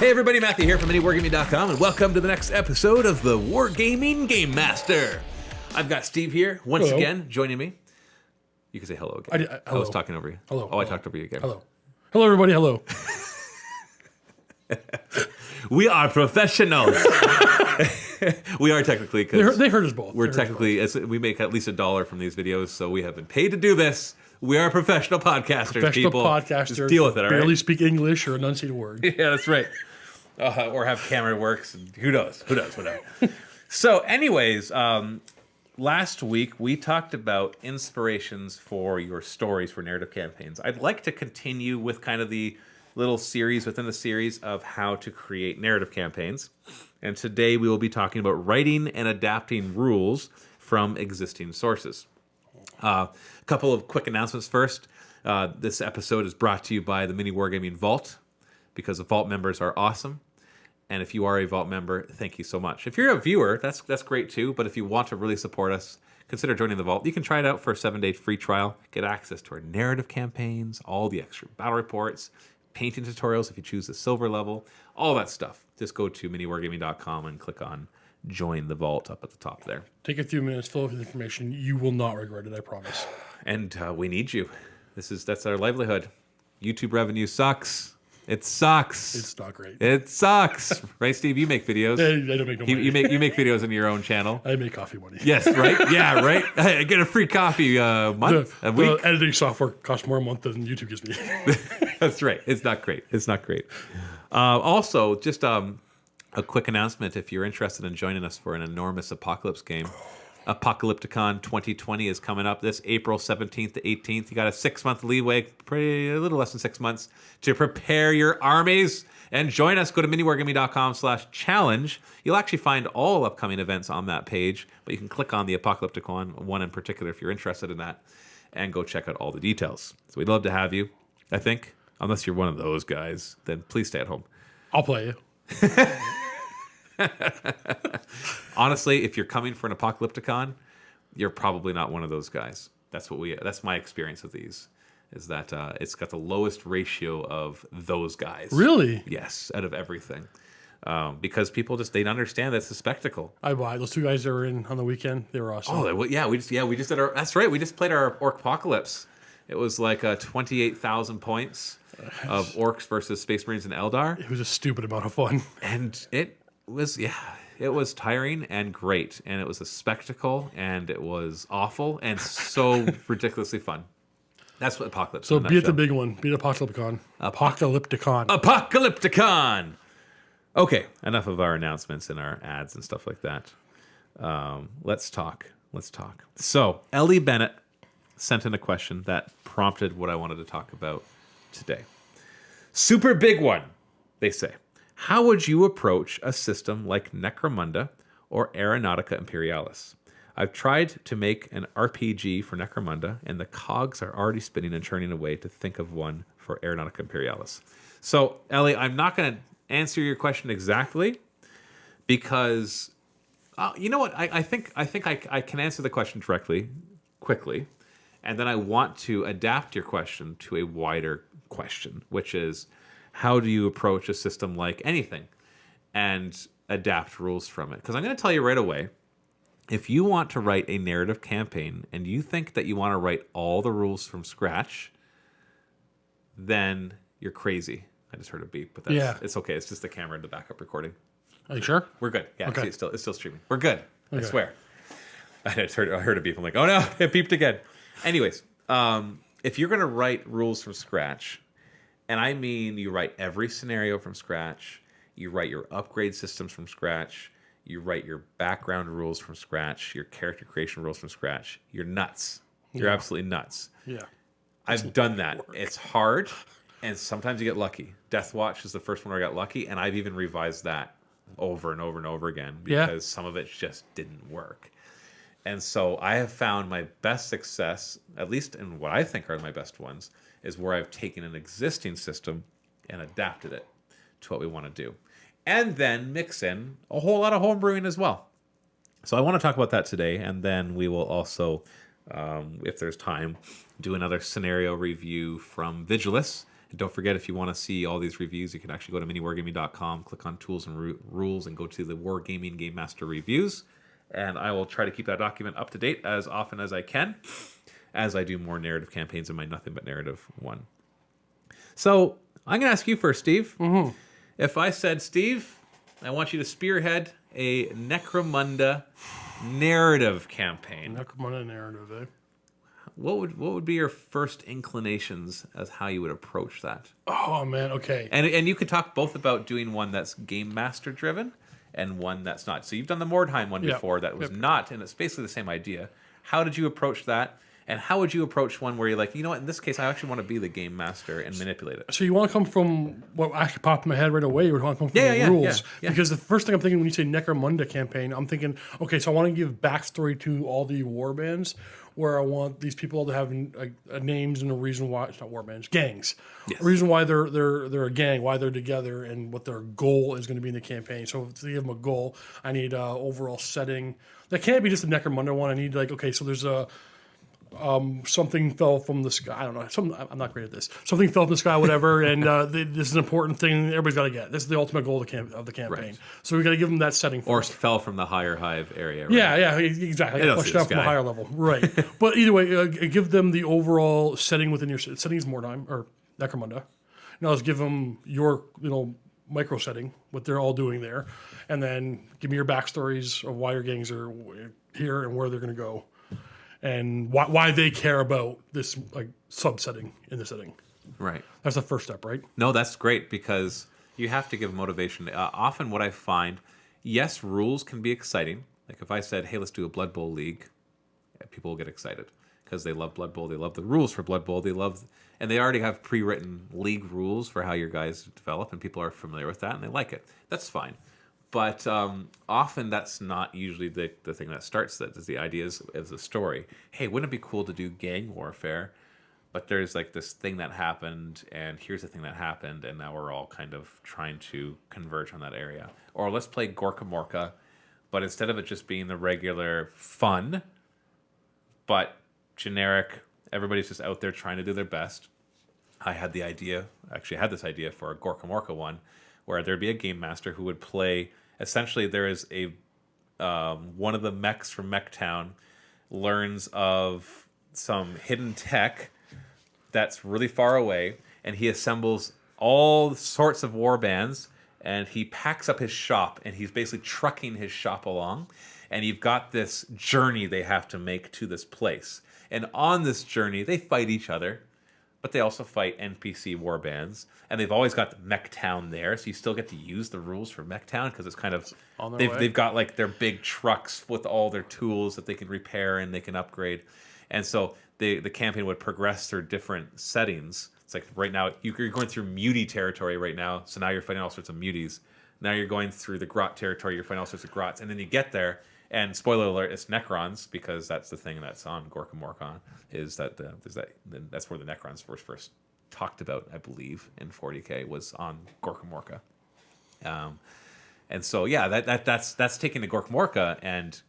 Hey everybody, Matthew here from MiniWarGaming.com, and welcome to the next episode of the Wargaming Gamemaster. I've got Steve here once again joining me. You can say hello again. I was talking over you. Hello. Oh, I talked over you again. Hello. Hello, everybody. Hello. We are professionals. We are technically, because They heard us both. We're technically, we make at least $1 from these videos, so we have been paid to do this. We are professional podcasters, Professional people. podcasters. Just deal with it, all right? Barely speak English or enunciate a word. Yeah, that's right. Or have camera works. Who knows? Whatever. So anyways, last week we talked about inspirations for your stories for narrative campaigns. I'd like to continue with kind of the little series within the series of how to create narrative campaigns. And today we will be talking about writing and adapting rules from existing sources. A couple of quick announcements first. This episode is brought to you by the MiniWarGaming Vault, because the Vault members are awesome. And if you are a Vault member, thank you so much. If you're a viewer, that's great too. But if you want to really support us, consider joining the Vault. You can try it out for a 7-day free trial. Get access to our narrative campaigns, all the extra battle reports, painting tutorials if you choose the silver level, all that stuff. Just go to miniwargaming.com and click on Join the Vault up at the top there. Take a few minutes, fill out the information. You will not regret it, I promise. And we need you. That's our livelihood. YouTube revenue sucks. It sucks. It's not great. It sucks. Right, Steve? You make videos. I don't make no money. You make videos on your own channel. I make coffee money. Yes, right? Yeah, right? I get a free coffee a week. The editing software costs more a month than YouTube gives me. That's right. It's not great. Also, just a quick announcement. If you're interested in joining us for an enormous apocalypse game, Apocalypticon 2020 is coming up this April 17th to 18th. You got a 6-month leeway, a little less than 6 months, to prepare your armies and join us. Go to miniwargaming.com/challenge. You'll actually find all upcoming events on that page, but you can click on the Apocalypticon one in particular if you're interested in that, and go check out all the details. So we'd love to have you, I think. Unless you're one of those guys, then please stay at home. I'll play you. Honestly, if you're coming for an Apocalypticon, you're probably not one of those guys. That's my experience with these, is that it's got the lowest ratio of those guys. Really? Yes, out of everything. Because people they don't understand that it's a spectacle. I buy those two guys that were in on the weekend. They were awesome. Oh, we just did our. That's right. We just played our Orc-pocalypse. It was like 28,000 points of Orcs versus Space Marines and Eldar. It was a stupid amount of fun. And it was tiring and great. And it was a spectacle, and it was awful and so ridiculously fun. That's what Apocalypse is. So be it the big one. Be it Apocalypticon. Apocalypticon! Okay, enough of our announcements and our ads and stuff like that. Let's talk. So, Ellie Bennett sent in a question that prompted what I wanted to talk about today. Super big one, they say. How would you approach a system like Necromunda or Aeronautica Imperialis? I've tried to make an RPG for Necromunda, and the cogs are already spinning and churning away to think of one for Aeronautica Imperialis. So, Ellie, I'm not going to answer your question exactly, because you know what? I think I can answer the question quickly. And then I want to adapt your question to a wider question, which is, how do you approach a system like anything and adapt rules from it? Because I'm going to tell you right away, if you want to write a narrative campaign and you think that you want to write all the rules from scratch, then you're crazy. I just heard a beep, but it's okay. It's just the camera and the backup recording. Are you sure? We're good. Yeah, okay. See, it's still streaming. We're good. Okay. I swear. I heard a beep. I'm like, oh no, it beeped again. Anyways, if you're going to write rules from scratch, and I mean you write every scenario from scratch, you write your upgrade systems from scratch, you write your background rules from scratch, your character creation rules from scratch, you're nuts. You're absolutely nuts. Yeah. I've done that. It's hard, and sometimes you get lucky. Death Watch is the first one where I got lucky, and I've even revised that over and over and over again because some of it just didn't work. And so I have found my best success, at least in what I think are my best ones, is where I've taken an existing system and adapted it to what we want to do. And then mix in a whole lot of homebrewing as well. So I want to talk about that today, and then we will also, if there's time, do another scenario review from Vigilus And don't forget, if you want to see all these reviews, you can actually go to miniwargaming.com, click on Tools and Rules, and go to the Wargaming Gamemaster reviews. And I will try to keep that document up to date as often as I can, as I do more narrative campaigns in my Nothing But Narrative one. So I'm going to ask you first, Steve. Mm-hmm. If I said, Steve, I want you to spearhead a Necromunda narrative campaign. Necromunda narrative, eh? What would be your first inclinations as how you would approach that? Oh man, okay. And you could talk both about doing one that's game master driven and one that's not. So you've done the Mordheim one before that was not, and it's basically the same idea. How did you approach that? And how would you approach one where you're like, you know what, in this case, I actually want to be the game master and manipulate it? So you want to come from what actually popped in my head right away, or want to come from the rules? Yeah. Because the first thing I'm thinking when you say Necromunda campaign, I'm thinking, okay, so I want to give backstory to all the warbands, where I want these people to have names and a reason why it's not warbands, gangs. Yes. A reason why they're a gang, why they're together, and what their goal is going to be in the campaign. So to give them a goal, I need overall setting. That can't be just a Necromunda one. I need okay, so there's a something fell from the sky. I don't know. I'm not great at this. Something fell from the sky, whatever, and this is an important thing everybody's got to get. This is the ultimate goal of the campaign. Right. So we got to give them that setting first. Or fell from the higher hive area. Right? Yeah, exactly. Push down from a higher level. Right. But either way, give them the overall setting within your setting is Mordheim or Necromunda. Now let's give them your micro setting, what they're all doing there, and then give me your backstories of why your gangs are here and where they're going to go. And why they care about this subsetting in the setting. Right. That's the first step, right? No, that's great because you have to give motivation. Often what I find, yes, rules can be exciting. Like if I said, hey, let's do a Blood Bowl league, people will get excited because they love Blood Bowl. They love the rules for Blood Bowl. And they already have pre-written league rules for how your guys develop, and people are familiar with that, and they like it. That's fine. But often that's not usually the thing that starts that. Is the idea is a story. Hey, wouldn't it be cool to do gang warfare? But there's this thing that happened, and here's the thing that happened, and now we're all kind of trying to converge on that area. Or let's play Gorka Morka, but instead of it just being the regular fun, but generic, everybody's just out there trying to do their best. I had this idea for a Gorka Morka one, where there'd be a game master who would play. Essentially, there is a one of the mechs from Mech Town learns of some hidden tech that's really far away, and he assembles all sorts of war bands, and he packs up his shop, and he's basically trucking his shop along, and you've got this journey they have to make to this place. And on this journey, they fight each other, but they also fight NPC warbands, and they've always got the Mech Town there, so you still get to use the rules for Mech Town because it's kind of they've got their big trucks with all their tools that they can repair and they can upgrade, and so the campaign would progress through different settings. It's like right now you're going through mutie territory right now, so now you're fighting all sorts of muties. Now you're going through the grot territory, you're fighting all sorts of grots, and then you get there. And spoiler alert, it's Necrons, because that's the thing that's on Gorka Morka, is that that's where the Necrons first talked about, I believe, in 40K, was on Gorka Morka. And so that's taking the Gorka Morka and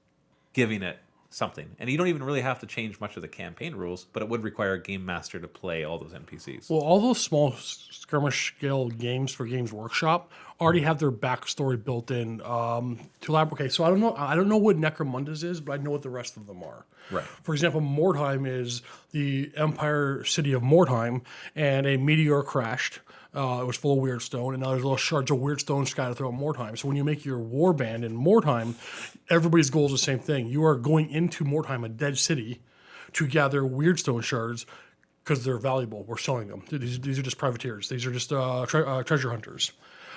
giving it something. And you don't even really have to change much of the campaign rules, but it would require a game master to play all those NPCs. Well, all those small skirmish scale games for Games Workshop already have their backstory built in to elaborate. Okay, so I don't know what Necromunda's is, but I know what the rest of them are. Right. For example, Mordheim is the Empire city of Mordheim, and a meteor crashed. It was full of weirdstone, and now there's little shards of weirdstone scattered throughout Mordheim. So when you make your warband in Mordheim, everybody's goal is the same thing. You are going into Mordheim, a dead city, to gather weirdstone shards because they're valuable. We're selling them. These are just privateers. These are just treasure hunters.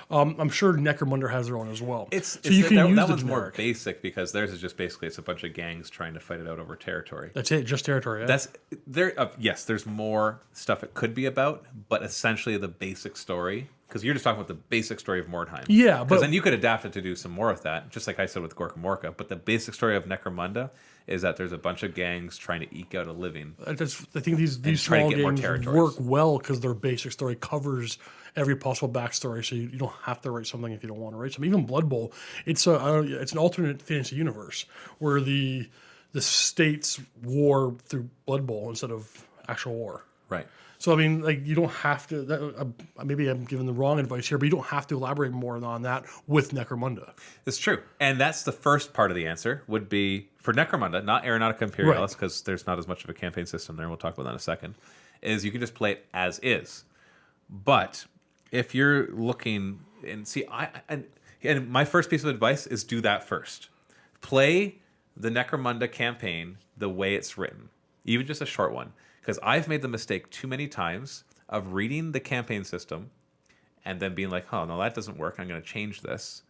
I'm sure Necromunda has their own as well. That one's more basic because theirs is just basically it's a bunch of gangs trying to fight it out over territory. That's it, just territory. Yeah? That's there. Yes, there's more stuff it could be about, but essentially the basic story. Because you're just talking about the basic story of Mordheim. Yeah, but then you could adapt it to do some more of that, just like I said with Gorka Morka. But the basic story of Necromunda is that there's a bunch of gangs trying to eke out a living. I think these small games work well because their basic story covers every possible backstory, so you don't have to write something if you don't want to write something. Even Blood Bowl, it's an alternate fantasy universe where the states war through Blood Bowl instead of actual war. Right. So I mean, like you don't have to. Maybe I'm giving the wrong advice here, but you don't have to elaborate more on that with Necromunda. It's true. And that's the first part of the answer would be for Necromunda, not Aeronautica Imperialis, because there's not as much of a campaign system there. We'll talk about that in a second. Is you can just play it as is. But if you're looking and see, and my first piece of advice is do that first. Play the Necromunda campaign the way it's written, even just a short one. Because I've made the mistake too many times of reading the campaign system and then being like, oh, no, that doesn't work. I'm going to change this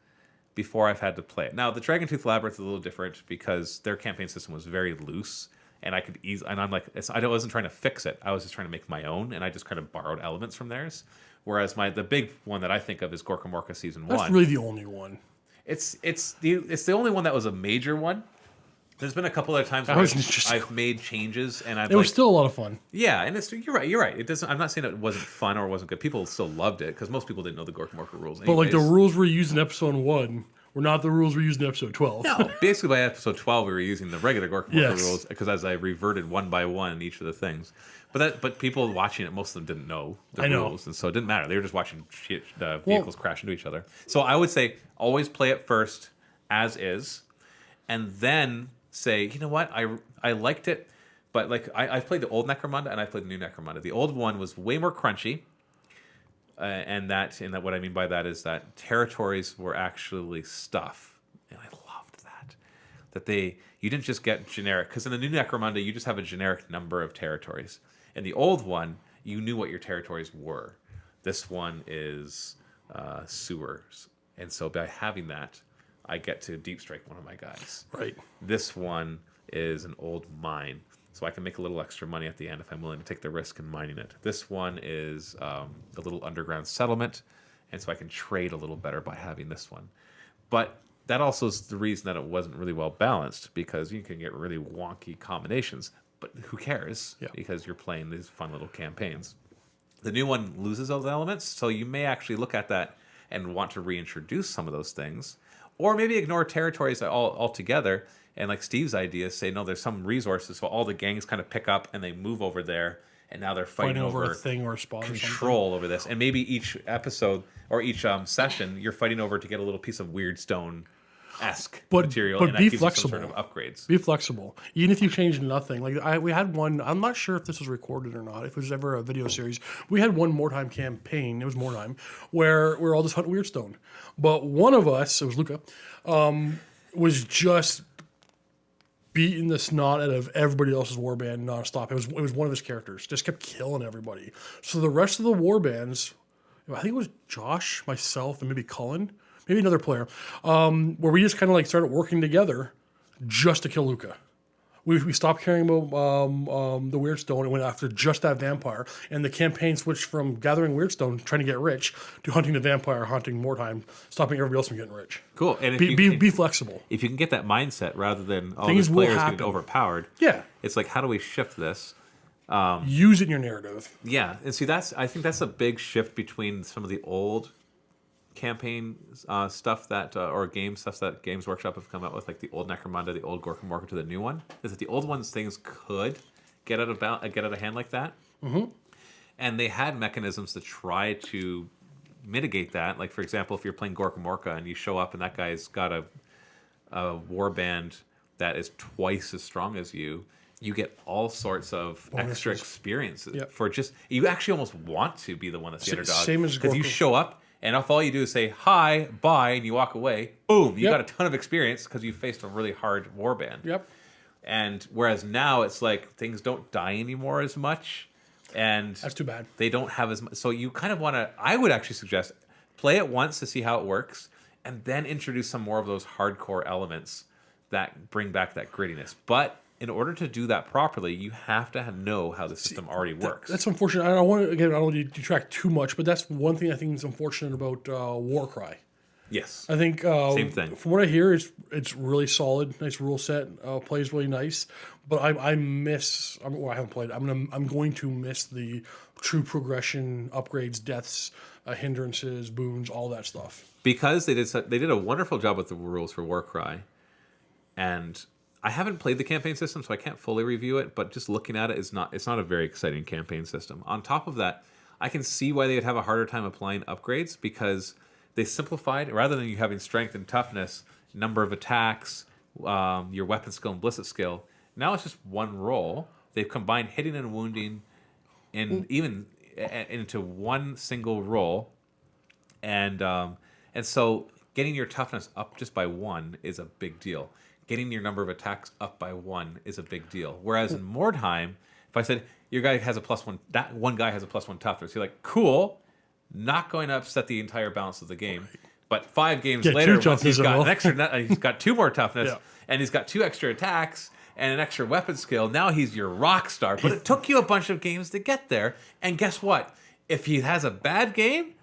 before I've had to play it. Now, the Dragon Tooth Labyrinth is a little different because their campaign system was very loose. And I could and I'm like, I wasn't trying to fix it. I was just trying to make my own. And I just kind of borrowed elements from theirs. Whereas the big one that I think of is Gorka Morka Season 1. That's really the only one. It's the only one that was a major one. There's been a couple of times where I've made changes and it was still a lot of fun. Yeah, and you're right. It doesn't. I'm not saying it wasn't fun or wasn't good. People still loved it because most people didn't know the Gorka Morka rules. But like the rules we used in episode 1 were not the rules we used in episode 12. No, basically by episode 12 we were using the regular Gorka Morka rules because as I reverted one by one each of the things. But people watching it, most of them didn't know the rules, and so it didn't matter. They were just watching the vehicles crash into each other. So I would say always play it first as is, and then say, you know what, I liked it, but like I've played the old Necromunda and I've played the new Necromunda. The old one was way more crunchy, and that what I mean by that is that territories were actually stuff, and I loved that you didn't just get generic, because in the new Necromunda you just have a generic number of territories. In the old one, you knew what your territories were. This one is sewers, and so by having that, I get to deep strike one of my guys. Right. This one is an old mine, so I can make a little extra money at the end if I'm willing to take the risk in mining it. This one is a little underground settlement, and so I can trade a little better by having this one. But that also is the reason that it wasn't really well balanced, because you can get really wonky combinations. But who cares? Yeah. Because you're playing these fun little campaigns. The new one loses those elements, so you may actually look at that and want to reintroduce some of those things. Or maybe ignore territories altogether, and like Steve's idea, say, no, there's some resources, so all the gangs kind of pick up and they move over there, and now they're fighting over a thing or a spot control over this. And maybe each episode or each session, you're fighting over to get a little piece of weird stone-esque material, but and that be gives flexible. you some sort of upgrades. Be flexible. Even if you change nothing. Like we had one, I'm not sure if this was recorded or not, if it was ever a video series. We had one Mordheim campaign, it was Mordheim, where we were all just hunting Weirdstone. But one of us, it was Luca, was just beating the snot out of everybody else's warband nonstop. It was one of his characters. Just kept killing everybody. So the rest of the warbands, I think it was Josh, myself, and maybe Cullen, maybe another player, where we just kind of like started working together just to kill Luca. We stopped caring about the Weirdstone and went after just that vampire. And the campaign switched from gathering Weirdstone, trying to get rich, to hunting the vampire, hunting Mordheim, stopping everybody else from getting rich. Cool. And be flexible. If you can get that mindset rather than all Things these will players happen. getting overpowered, Yeah. it's like, how do we shift this? Use it in your narrative. Yeah, and see, I think that's a big shift between some of the old campaign stuff that or game stuff that Games Workshop have come out with, like the old Necromunda, the old Gorka Morka, to the new one. Is that the old ones things could get out of hand like that, and they had mechanisms to try to mitigate that. Like, for example, if you're playing Gorka Morka and you show up and that guy's got a warband that is twice as strong as you get all sorts of extra experiences for just, you actually almost want to be the one that's the underdog. Same as because you show up and if all you do is say hi, bye, and you walk away, boom, you got a ton of experience because you faced a really hard warband. Yep. And whereas now it's like things don't die anymore as much, and that's too bad. They don't have as much. So you kind of want to. I would actually suggest play it once to see how it works, and then introduce some more of those hardcore elements that bring back that grittiness. But in order to do that properly, you have to know how the system already works. That's unfortunate. I don't want to detract too much, but that's one thing I think is unfortunate about Warcry. Yes, I think same thing. From what I hear, it's really solid, nice rule set, plays really nice. But I miss. I haven't played. I'm going to miss the true progression, upgrades, deaths, hindrances, boons, all that stuff. Because they did a wonderful job with the rules for Warcry, and I haven't played the campaign system, so I can't fully review it. But just looking at it, it's not a very exciting campaign system. On top of that, I can see why they'd have a harder time applying upgrades because they simplified rather than you having strength and toughness, number of attacks, your weapon skill and ballistic skill. Now it's just one roll. They've combined hitting and wounding into one single roll, and so getting your toughness up just by one is a big deal. Getting your number of attacks up by one is a big deal. Whereas in Mordheim, if I said your guy has a +1, that one guy has a +1 toughness, you're like, cool, not going to upset the entire balance of the game. But 5 games later, once he's got an extra, he's got 2 more toughness, and he's got 2 extra attacks and an extra weapon skill. Now he's your rock star. But it took you a bunch of games to get there. And guess what? If he has a bad game,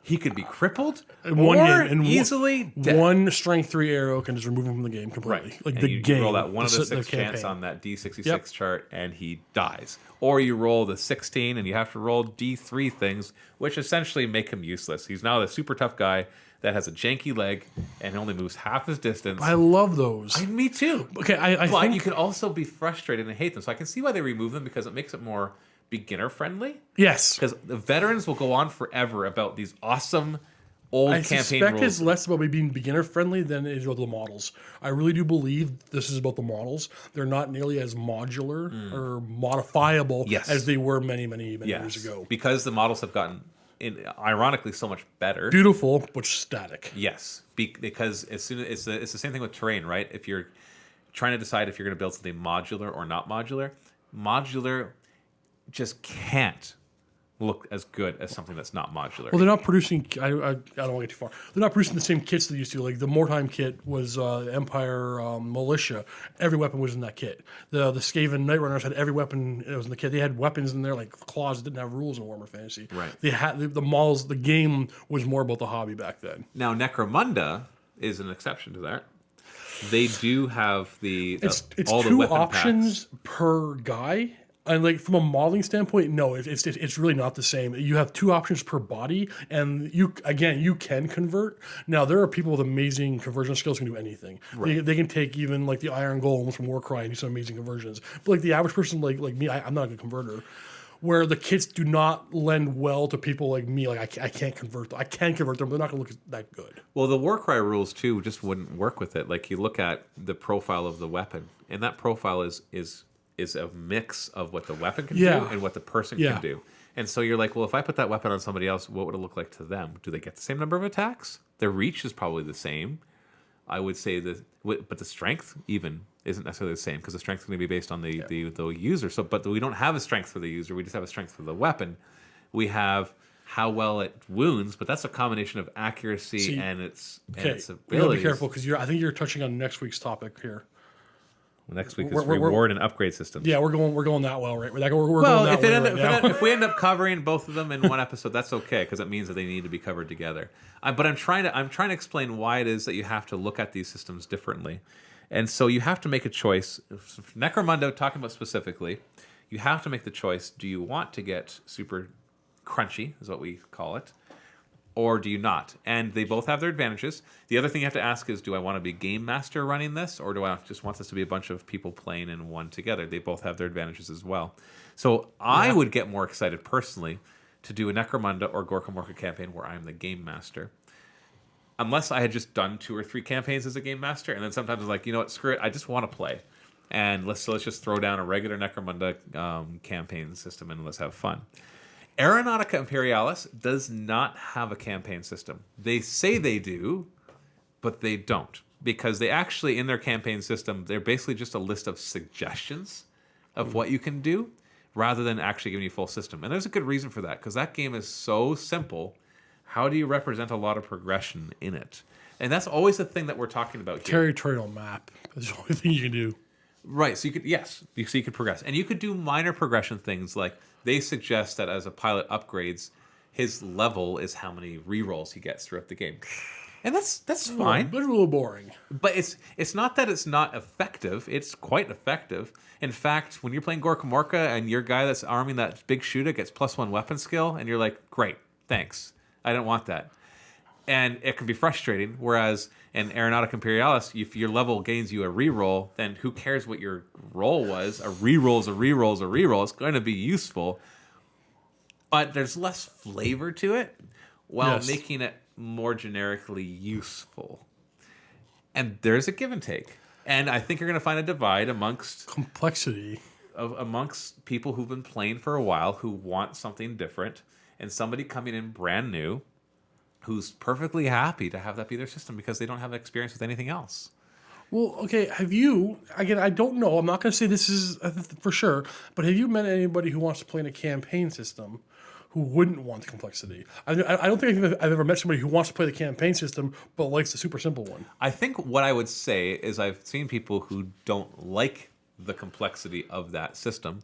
he could be crippled easily dead. One strength 3 arrow can just remove him from the game completely. Right. Like and you roll that 1 of the 6 chance on that D66 chart, and he dies. Or you roll the 16, and you have to roll D3 things, which essentially make him useless. He's now the super tough guy that has a janky leg and only moves half his distance. I love those. Me too. Okay, I but think you can also be frustrated and hate them. So I can see why they remove them because it makes it more beginner friendly. Yes, because the veterans will go on forever about these awesome old campaign rules. I suspect it's less about being beginner friendly than it is about the models. I really do believe this is about the models. They're not nearly as modular or modifiable as they were many years ago. Because the models have gotten, ironically, so much better. Beautiful, but static. Yes, because as soon as it's the same thing with terrain, right? If you're trying to decide if you're going to build something modular or not modular just can't look as good as something that's not modular. Well, they're not producing. I don't want to get too far. They're not producing the same kits they used to. Like the Mordheim kit was Empire Militia. Every weapon was in that kit. The Skaven Night Runners had every weapon. It was in the kit. They had weapons in there like claws that didn't have rules in Warhammer Fantasy. Right. They had the models. The game was more about the hobby back then. Now Necromunda is an exception to that. They do have it's all the 2 weapon options packs per guy. And like from a modeling standpoint, no, it's really not the same. You have 2 options per body, and you can convert. Now there are people with amazing conversion skills who can do anything. Right. They can take even like the Iron Golems from Warcry and do some amazing conversions. But like the average person like me, I'm not a good converter. Where the kits do not lend well to people like me, like I can't convert them. I can convert them, but they're not going to look that good. Well, the Warcry rules too just wouldn't work with it. Like you look at the profile of the weapon, and that profile is a mix of what the weapon can do and what the person can do. And so you're like, well, if I put that weapon on somebody else, what would it look like to them? Do they get the same number of attacks? Their reach is probably the same. I would say but the strength even isn't necessarily the same because the strength is going to be based on the user. So, but we don't have a strength for the user. We just have a strength for the weapon. We have how well it wounds, but that's a combination of accuracy and its abilities. You gotta be careful because I think you're touching on next week's topic here. Next week is reward and upgrade systems. Yeah, we're going that well, right? We're going that way right now. If we end up covering both of them in one episode, that's okay because it means that they need to be covered together. But I'm trying to explain why it is that you have to look at these systems differently, and so you have to make a choice. Necromunda, talking about specifically, you have to make the choice. Do you want to get super crunchy, is what we call it, or do you not? And they both have their advantages. The other thing you have to ask is, do I want to be game master running this, or do I just want this to be a bunch of people playing in one together? They both have their advantages as well. So I would get more excited personally to do a Necromunda or Gorka Morka campaign where I'm the game master. Unless I had just done 2 or 3 campaigns as a game master, and then sometimes I'm like, you know what, screw it, I just want to play. And let's just throw down a regular Necromunda campaign system and let's have fun. Aeronautica Imperialis does not have a campaign system. They say they do, but they don't. Because they actually, in their campaign system, they're basically just a list of suggestions of what you can do, rather than actually giving you a full system. And there's a good reason for that, because that game is so simple. How do you represent a lot of progression in it? And that's always the thing that we're talking about here. Territorial map. That's the only thing you can do. Right, so you could progress. And you could do minor progression things like they suggest that as a pilot upgrades, his level is how many rerolls he gets throughout the game. And that's fine. But a little boring. But it's not that it's not effective. It's quite effective. In fact, when you're playing Gorka Morka and your guy that's arming that big shooter gets +1 weapon skill, and you're like, great, thanks. I don't want that. And it can be frustrating. Whereas in Aeronautica Imperialis, if your level gains you a reroll, then who cares what your roll was? A reroll is a reroll is a reroll. It's going to be useful. But there's less flavor to it while making it more generically useful. And there's a give and take. And I think you're going to find a divide amongst complexity. Amongst people who've been playing for a while who want something different, and somebody coming in brand new who's perfectly happy to have that be their system because they don't have experience with anything else. Well, okay, have you, again, I don't know, I'm not going to say this is for sure, but have you met anybody who wants to play in a campaign system who wouldn't want the complexity? I don't think I've ever met somebody who wants to play the campaign system but likes the super simple one. I think what I would say is I've seen people who don't like the complexity of that system,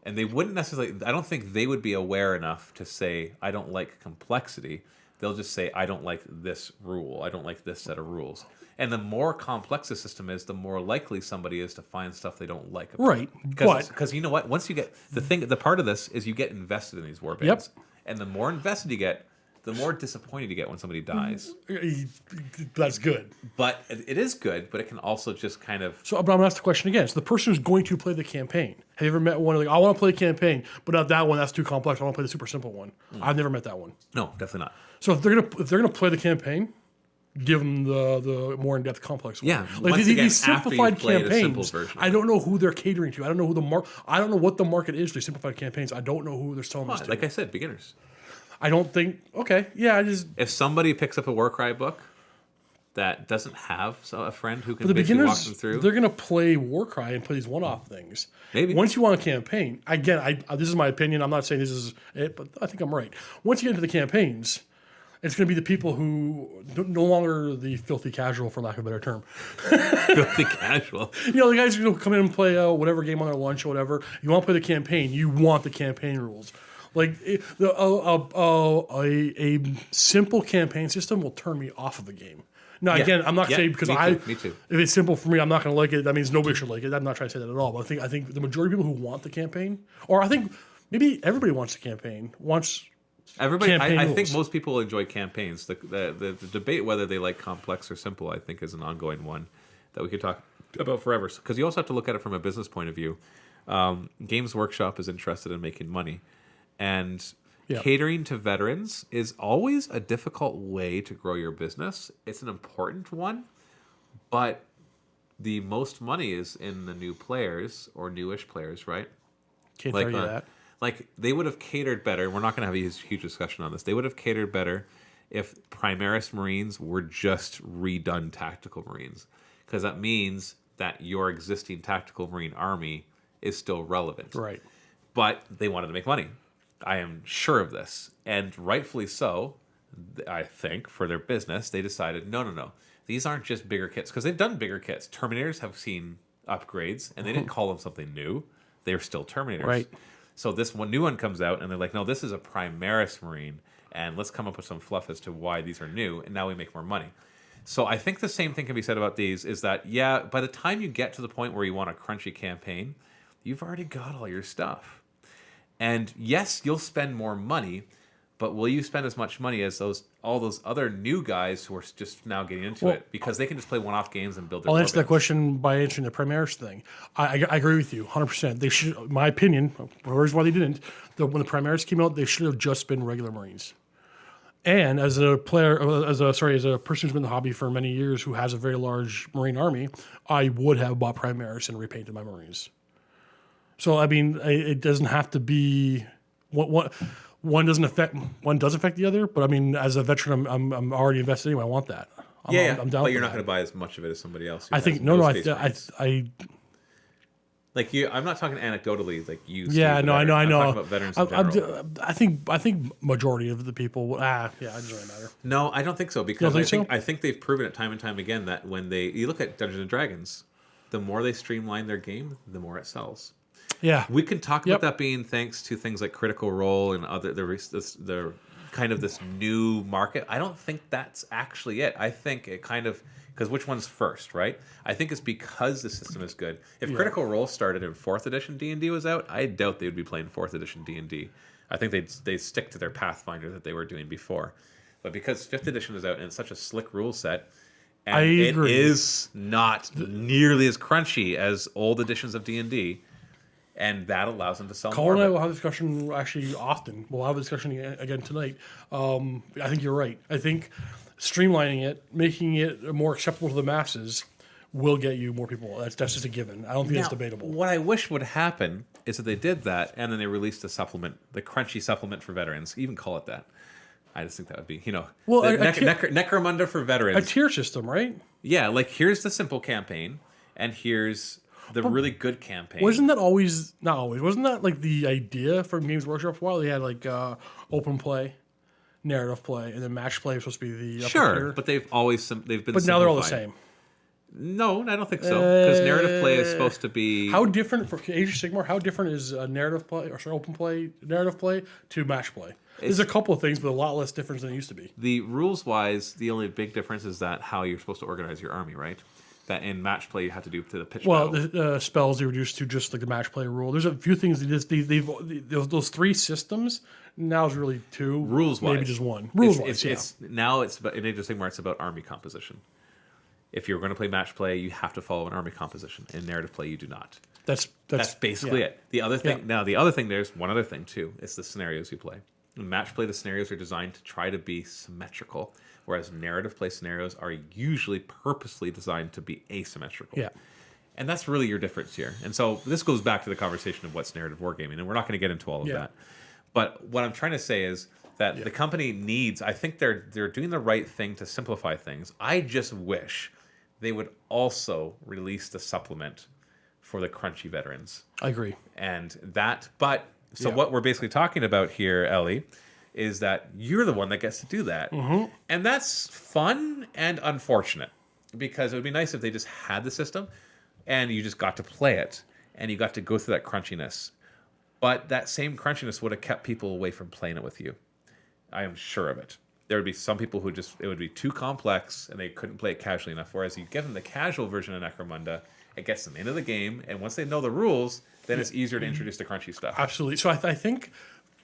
and they wouldn't necessarily, I don't think they would be aware enough to say, I don't like complexity. They'll just say, I don't like this rule. I don't like this set of rules. And the more complex the system is, the more likely somebody is to find stuff they don't like about right. it. Because you know what? Once you get the part of this is you get invested in these warbands. Yep. And the more invested you get, the more disappointed you get when somebody dies. That's good. But it is good, but it can also just kind of... So I'm going to ask the question again. So the person who's going to play the campaign, have you ever met one like, I want to play the campaign, but not that one, that's too complex, I want to play the super simple one. I've never met that one. No, definitely not. So if they're gonna play the campaign, give them the more in-depth complex one. Yeah, like these simplified campaigns. I I don't know who they're catering to. I don't know who I don't know what the market is for these simplified campaigns. I don't know who they're selling this to. Like I said, beginners. I don't think. Okay, yeah, I just. If somebody picks up a Warcry book that doesn't have a friend who can the basically walk beginners, them through, they're gonna play Warcry and play these one-off things. Maybe once you want a campaign, again, this is my opinion. I'm not saying this is it, but I think I'm right. Once you get into the campaigns, it's going to be the people who no longer the filthy casual, for lack of a better term. Filthy casual. You know, the guys who come in and play whatever game on their lunch or whatever. You want to play the campaign. You want the campaign rules. Like a simple campaign system will turn me off of a game. Now, again, I'm not saying because me too. If it's simple for me, I'm not going to like it. That means nobody should like it. I'm not trying to say that at all. But I think the majority of people who want the campaign, or I think maybe everybody wants the campaign, Everybody, I think rules. most people enjoy campaigns. The debate whether they like complex or simple, I think, is an ongoing one that we could talk about forever. Because you also have to look at it from a business point of view. Games Workshop is interested in making money, and catering to veterans is always a difficult way to grow your business. It's an important one, but the most money is in the new players or newish players, right? Can't tell you that. Like, they would have catered better. We're not going to have a huge discussion on this. They would have catered better if Primaris Marines were just redone Tactical Marines. Because that means that your existing Tactical Marine army is still relevant. Right. But they wanted to make money. I am sure of this. And rightfully so, I think, for their business, they decided, no. These aren't just bigger kits. Because they've done bigger kits. Terminators have seen upgrades, and they didn't call them something new. They're still Terminators. Right. So this new one comes out, and they're like, no, this is a Primaris Marine, and let's come up with some fluff as to why these are new, and now we make more money. So I think the same thing can be said about these, is that, by the time you get to the point where you want a crunchy campaign, you've already got all your stuff. And yes, you'll spend more money, but will you spend as much money as all those other new guys who are just now getting into it? Because they can just play one-off games and build their I'll answer that question by answering the Primaris thing. I agree with you 100%. They should, my opinion, here's why they didn't. When the Primaris came out, they should have just been regular Marines. And as a player, as a person who's been in the hobby for many years who has a very large Marine army, I would have bought Primaris and repainted my Marines. So, I mean, it doesn't have to be... One does affect the other, but I mean, as a veteran, I'm already invested anyway. I want that. I'm down. But you're not going to buy as much of it as somebody else. I think no. I like you. I'm not talking anecdotally, like you. Yeah, no, I know. I'm talking about veterans in general. I think majority of the people. Yeah, it doesn't really matter. No, I don't think so because I think they've proven it time and time again that when you look at Dungeons and Dragons, the more they streamline their game, the more it sells. Yeah, we can talk about that being thanks to things like Critical Role and other the kind of this new market. I don't think that's actually it. I think it kind of because which one's first, right? I think it's because the system is good. If Critical Role started in 4th edition D&D was out, I doubt they would be playing 4th edition D&D. I think they'd stick to their Pathfinder that they were doing before. But because 5th edition is out and it's such a slick rule set, and I it agree. is not nearly as crunchy as old editions of D&D, and that allows them to sell Colin and I more. will have this discussion actually often. We'll have a discussion again tonight. I think you're right. I think streamlining it, making it more acceptable to the masses, will get you more people. That's just a given. I don't think it's debatable. What I wish would happen is that they did that, and then they released a supplement, the crunchy supplement for veterans. Even call it that. I just think that would be, Well, the a Necromunda for A veterans. tier system, right? Yeah, like here's the simple campaign, and here's the really good campaign. Wasn't that always, not always, wasn't that like the idea from Games Workshop for a while? They had like open play, narrative play, and then match play was supposed to be the upper Sure, tier. but they've been. But now they're all the simplified. same. No, I don't think so. Because narrative play is supposed to be. How different for Age of Sigmar? How different is narrative play or sorry, open play, narrative play to match play? There's a couple of things, but a lot less difference than it used to be. The rules wise, the only big difference is that how you're supposed to organize your army, right? That in match play you have to do to the pitch Well, battle. the spells they reduced to just like the match play rule. There's a few things those three systems. Now is really two. Rules wise, maybe just one. Rules wise, yeah. It's about in Age of Sigmar. It's about army composition. If you're going to play match play, you have to follow an army composition. In narrative play, you do not. That's Basically yeah. it. The other thing, Yeah. now the other thing, there's one other thing too. It's the scenarios you play. In match play, the scenarios are designed to try to be symmetrical, whereas narrative play scenarios are usually purposely designed to be asymmetrical. Yeah. And that's really your difference here. And so this goes back to the conversation of what's narrative wargaming, and we're not going to get into all of Yeah. that. But what I'm trying to say is that the company needs, I think they're doing the right thing to simplify things. I just wish they would also release the supplement for the crunchy veterans. I agree. And that, but so Yeah. what we're basically talking about here, Ellie, is that you're the one that gets to do that. Mm-hmm. And that's fun and unfortunate because it would be nice if they just had the system and you just got to play it and you got to go through that crunchiness. But that same crunchiness would have kept people away from playing it with you. I am sure of it. There would be some people who it would be too complex and they couldn't play it casually enough. Whereas you give them the casual version of Necromunda, it gets them into the game, and once they know the rules, then it's easier to introduce the crunchy stuff. Absolutely. So I think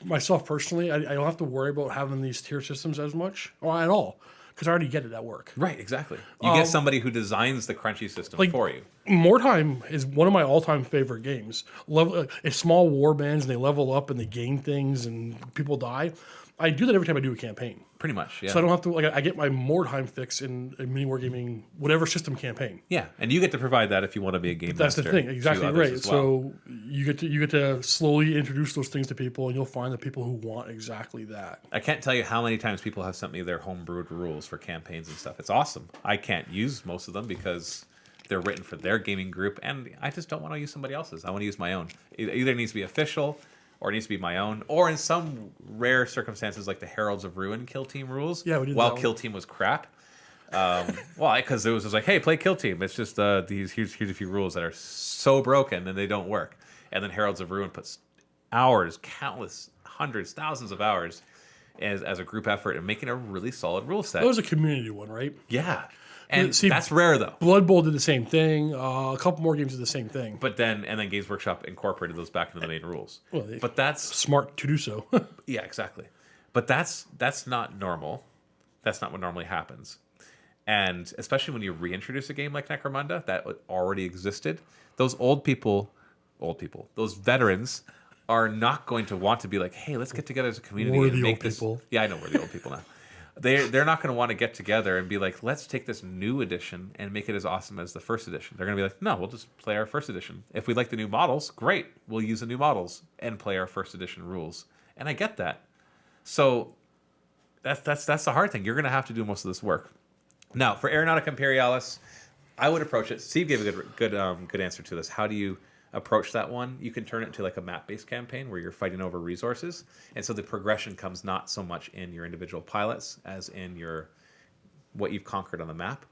myself personally, I don't have to worry about having these tier systems as much or at all because I already get it at work. Right, exactly. You get somebody who designs the crunchy system for you. Mordheim is one of my all-time favorite games. It's small war bands and they level up and they gain things and people die. I do that every time I do a campaign. Pretty much, yeah. So I don't have to I get my Mordheim fix in a MiniWarGaming whatever system campaign. Yeah, and you get to provide that if you want to be a game That's master. the thing, exactly to others right. as well. So you get to slowly introduce those things to people, and you'll find the people who want exactly that. I can't tell you how many times people have sent me their homebrewed rules for campaigns and stuff. It's awesome. I can't use most of them because they're written for their gaming group, and I just don't want to use somebody else's. I want to use my own. Either it needs to be official, or it needs to be my own, or in some rare circumstances like the Heralds of Ruin Kill Team rules. Yeah, we did while that one. Kill Team was crap. Well, because it was just like, hey, play Kill Team. It's just here's a few rules that are so broken and they don't work. And then Heralds of Ruin puts hours, countless hundreds, thousands of hours as a group effort and making a really solid rule set. That was a community one, right? Yeah, and See, that's rare though. Blood Bowl did the same thing. A couple more games did the same thing. But then Games Workshop incorporated those back into the main rules. Well, But that's smart to do so. yeah, exactly. But that's not normal. That's not what normally happens. And especially when you reintroduce a game like Necromunda that already existed, those those veterans are not going to want to be like, hey, let's get together as a community We're and the make old this. people. Yeah, I know we're the old people now. They're not going to want to get together and be like, let's take this new edition and make it as awesome as the first edition. They're going to be like, no, we'll just play our first edition. If we like the new models, great. We'll use the new models and play our first edition rules. And I get that. So that's the hard thing. You're going to have to do most of this work. Now, for Aeronautica Imperialis, I would approach it. Steve gave a good answer to this. How do you approach that one? You can turn it into like a map-based campaign where you're fighting over resources, and so the progression comes not so much in your individual pilots as in your what you've conquered on the map.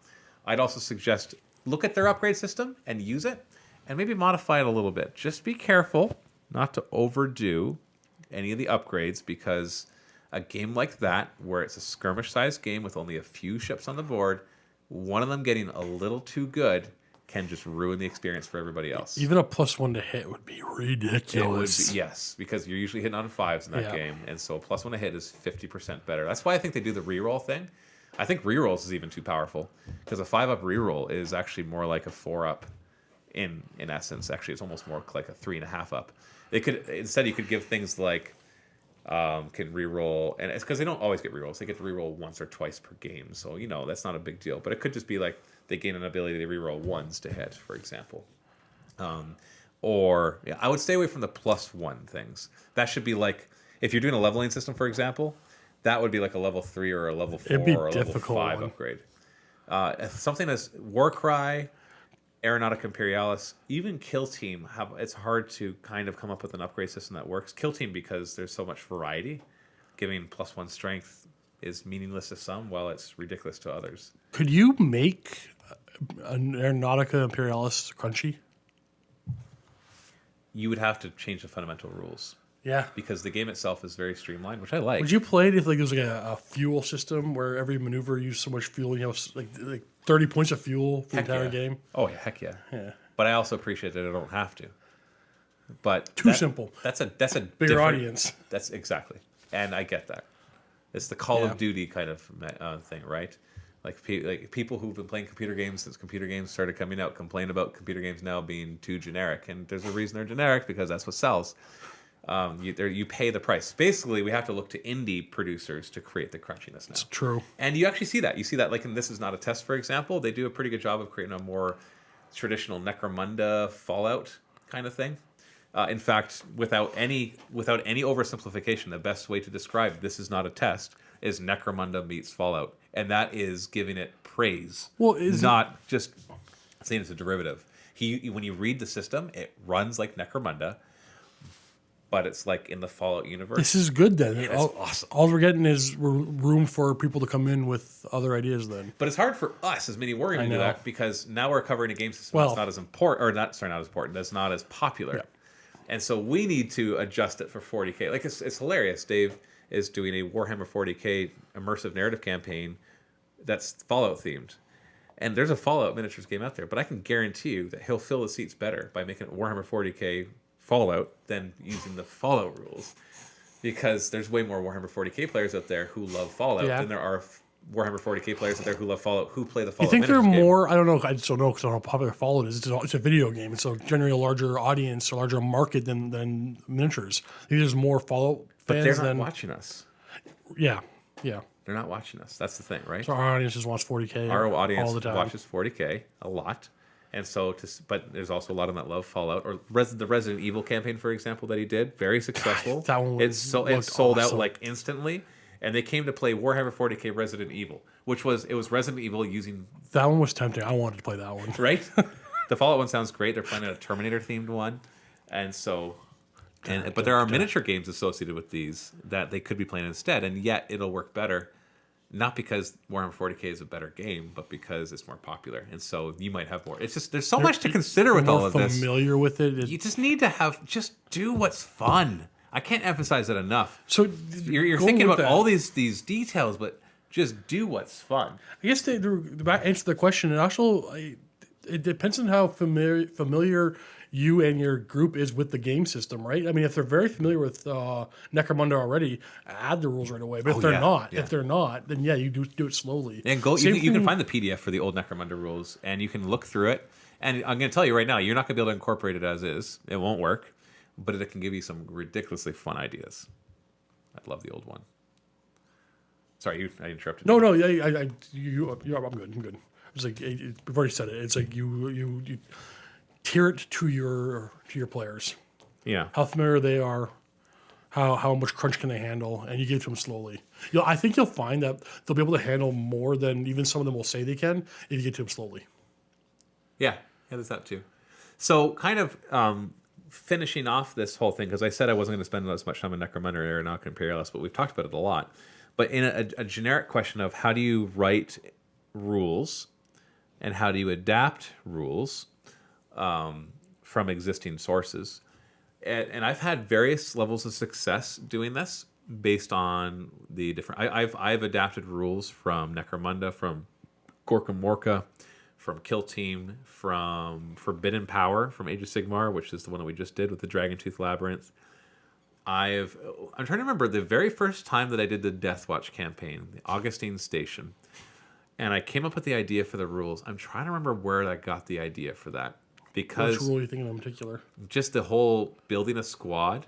I'd also suggest look at their upgrade system and use it, and maybe modify it a little bit. Just be careful not to overdo any of the upgrades, because a game like that, where it's a skirmish-sized game with only a few ships on the board, one of them getting a little too good can just ruin the experience for everybody else. Even a +1 to hit would be ridiculous. It would be, yes, because you're usually hitting on 5s in that Yeah. game, and so a +1 to hit is 50% better. That's why I think they do the reroll thing. I think rerolls is even too powerful because a 5-up reroll is actually more like a 4-up in essence. Actually, it's almost more like a 3.5-up. It could instead you could give things like can reroll, and it's because they don't always get rerolls. They get to reroll once or twice per game, so that's not a big deal. But it could just be like they gain an ability to reroll 1s to hit, for example. Or I would stay away from the +1 things. That should be like if you're doing a leveling system, for example, that would be like a level 3 or a level 4 It'd be or a level difficult 5 one. upgrade. Something as Warcry, Aeronautica Imperialis, even Kill Team it's hard to kind of come up with an upgrade system that works. Kill Team, because there's so much variety, giving +1 strength is meaningless to some, while it's ridiculous to others. Could you make an Aeronautica Imperialis crunchy? You would have to change the fundamental rules Yeah. because the game itself is very streamlined, which I like. Would you play it if there was like a fuel system where every maneuver used so much fuel, like 30 points of fuel for the entire yeah. game? Oh, yeah, heck yeah. Yeah. But I also appreciate that I don't have to. But Too simple. That's a Bigger different audience. That's exactly, and I get that. It's the Call Yeah. of Duty kind of thing, right? Like people who've been playing computer games since computer games started coming out complain about computer games now being too generic, and there's a reason they're generic because that's what sells. You pay the price. Basically, we have to look to indie producers to create the crunchiness now. It's true. And you actually see that. You see that, like in This Is Not a Test, for example. They do a pretty good job of creating a more traditional Necromunda Fallout kind of thing. In fact, without any oversimplification, the best way to describe This Is Not a Test is Necromunda meets Fallout. And that is giving it praise. Well, not just saying it's a derivative. When you read the system, it runs like Necromunda, but it's like in the Fallout universe. This is good then. It is awesome. All we're getting is room for people to come in with other ideas then. But it's hard for us as MiniWarGaming to do know. that because now we're covering a game system Well- that's not as important, or not as important, that's not as popular. Yeah. And so we need to adjust it for 40K. Like it's hilarious. Dave is doing a Warhammer 40K immersive narrative campaign that's Fallout themed. And there's a Fallout miniatures game out there, but I can guarantee you that he'll fill the seats better by making it Warhammer 40K Fallout than using the Fallout rules. Because there's way more Warhammer 40K players out there who love Fallout Yeah. than there are Warhammer 40K players out there who love Fallout, who play the You Fallout think they're miniatures game. more? I don't know. I just don't know because I don't know how popular Fallout is. It's a video game. It's generally a larger audience, a larger market than miniatures. I think there's more Fallout But fans they're not than watching us. yeah. They're not watching us. That's the thing, right? So our audience just wants 40K. Our audience all the time. watches 40K a lot. And so, but there's also a lot of them that love Fallout. Or the Resident Evil campaign, for example, that he did. Very successful. That one it sold looked out awesome. like instantly. And they came to play Warhammer 40K Resident Evil, it was Resident Evil using, That one was tempting. I wanted to play that one. right? The Fallout one sounds great. They're planning a Terminator themed one. And so, but there are miniature games associated with these that they could be playing instead. And yet it'll work better. Not because Warhammer 40K is a better game, but because it's more popular. And so you might have more. It's just, there's so much to consider with all of this. Familiar with it. You just need to just do what's fun. I can't emphasize it enough. So You're going thinking with about that, all these details, but just do what's fun. I guess to answer the question, it depends on how familiar you and your group is with the game system, right? I mean, if they're very familiar with Necromunda already, add the rules right away. But if they're not, then yeah, you do it slowly. And you can find the PDF for the old Necromunda rules, and you can look through it. And I'm going to tell you right now, you're not going to be able to incorporate it as is. It won't work, but it can give you some ridiculously fun ideas. I love the old one. Sorry, I interrupted. No, I'm good. I'm good. It's like we've already said it. It's like you tier it to your players. Yeah. How familiar they are, how much crunch can they handle, and you give it to them slowly. I think you'll find that they'll be able to handle more than even some of them will say they can if you get to them slowly. Yeah, there's that too. So kind of finishing off this whole thing, because I said I wasn't going to spend as much time on Necromunda or Aeronautica Imperialis, but we've talked about it a lot. But in a generic question of how do you write rules and how do you adapt rules from existing sources, and I've had various levels of success doing this based on the different. I've adapted rules from Necromunda, from Gorka Morka, from Kill Team, from Forbidden Power, from Age of Sigmar, which is the one that we just did with the Dragontooth Labyrinth. I'm trying to remember the very first time that I did the Deathwatch campaign, the Augustine Station, and I came up with the idea for the rules. I'm trying to remember where I got the idea for that, because Which rule are you thinking of in particular? just the whole building a squad,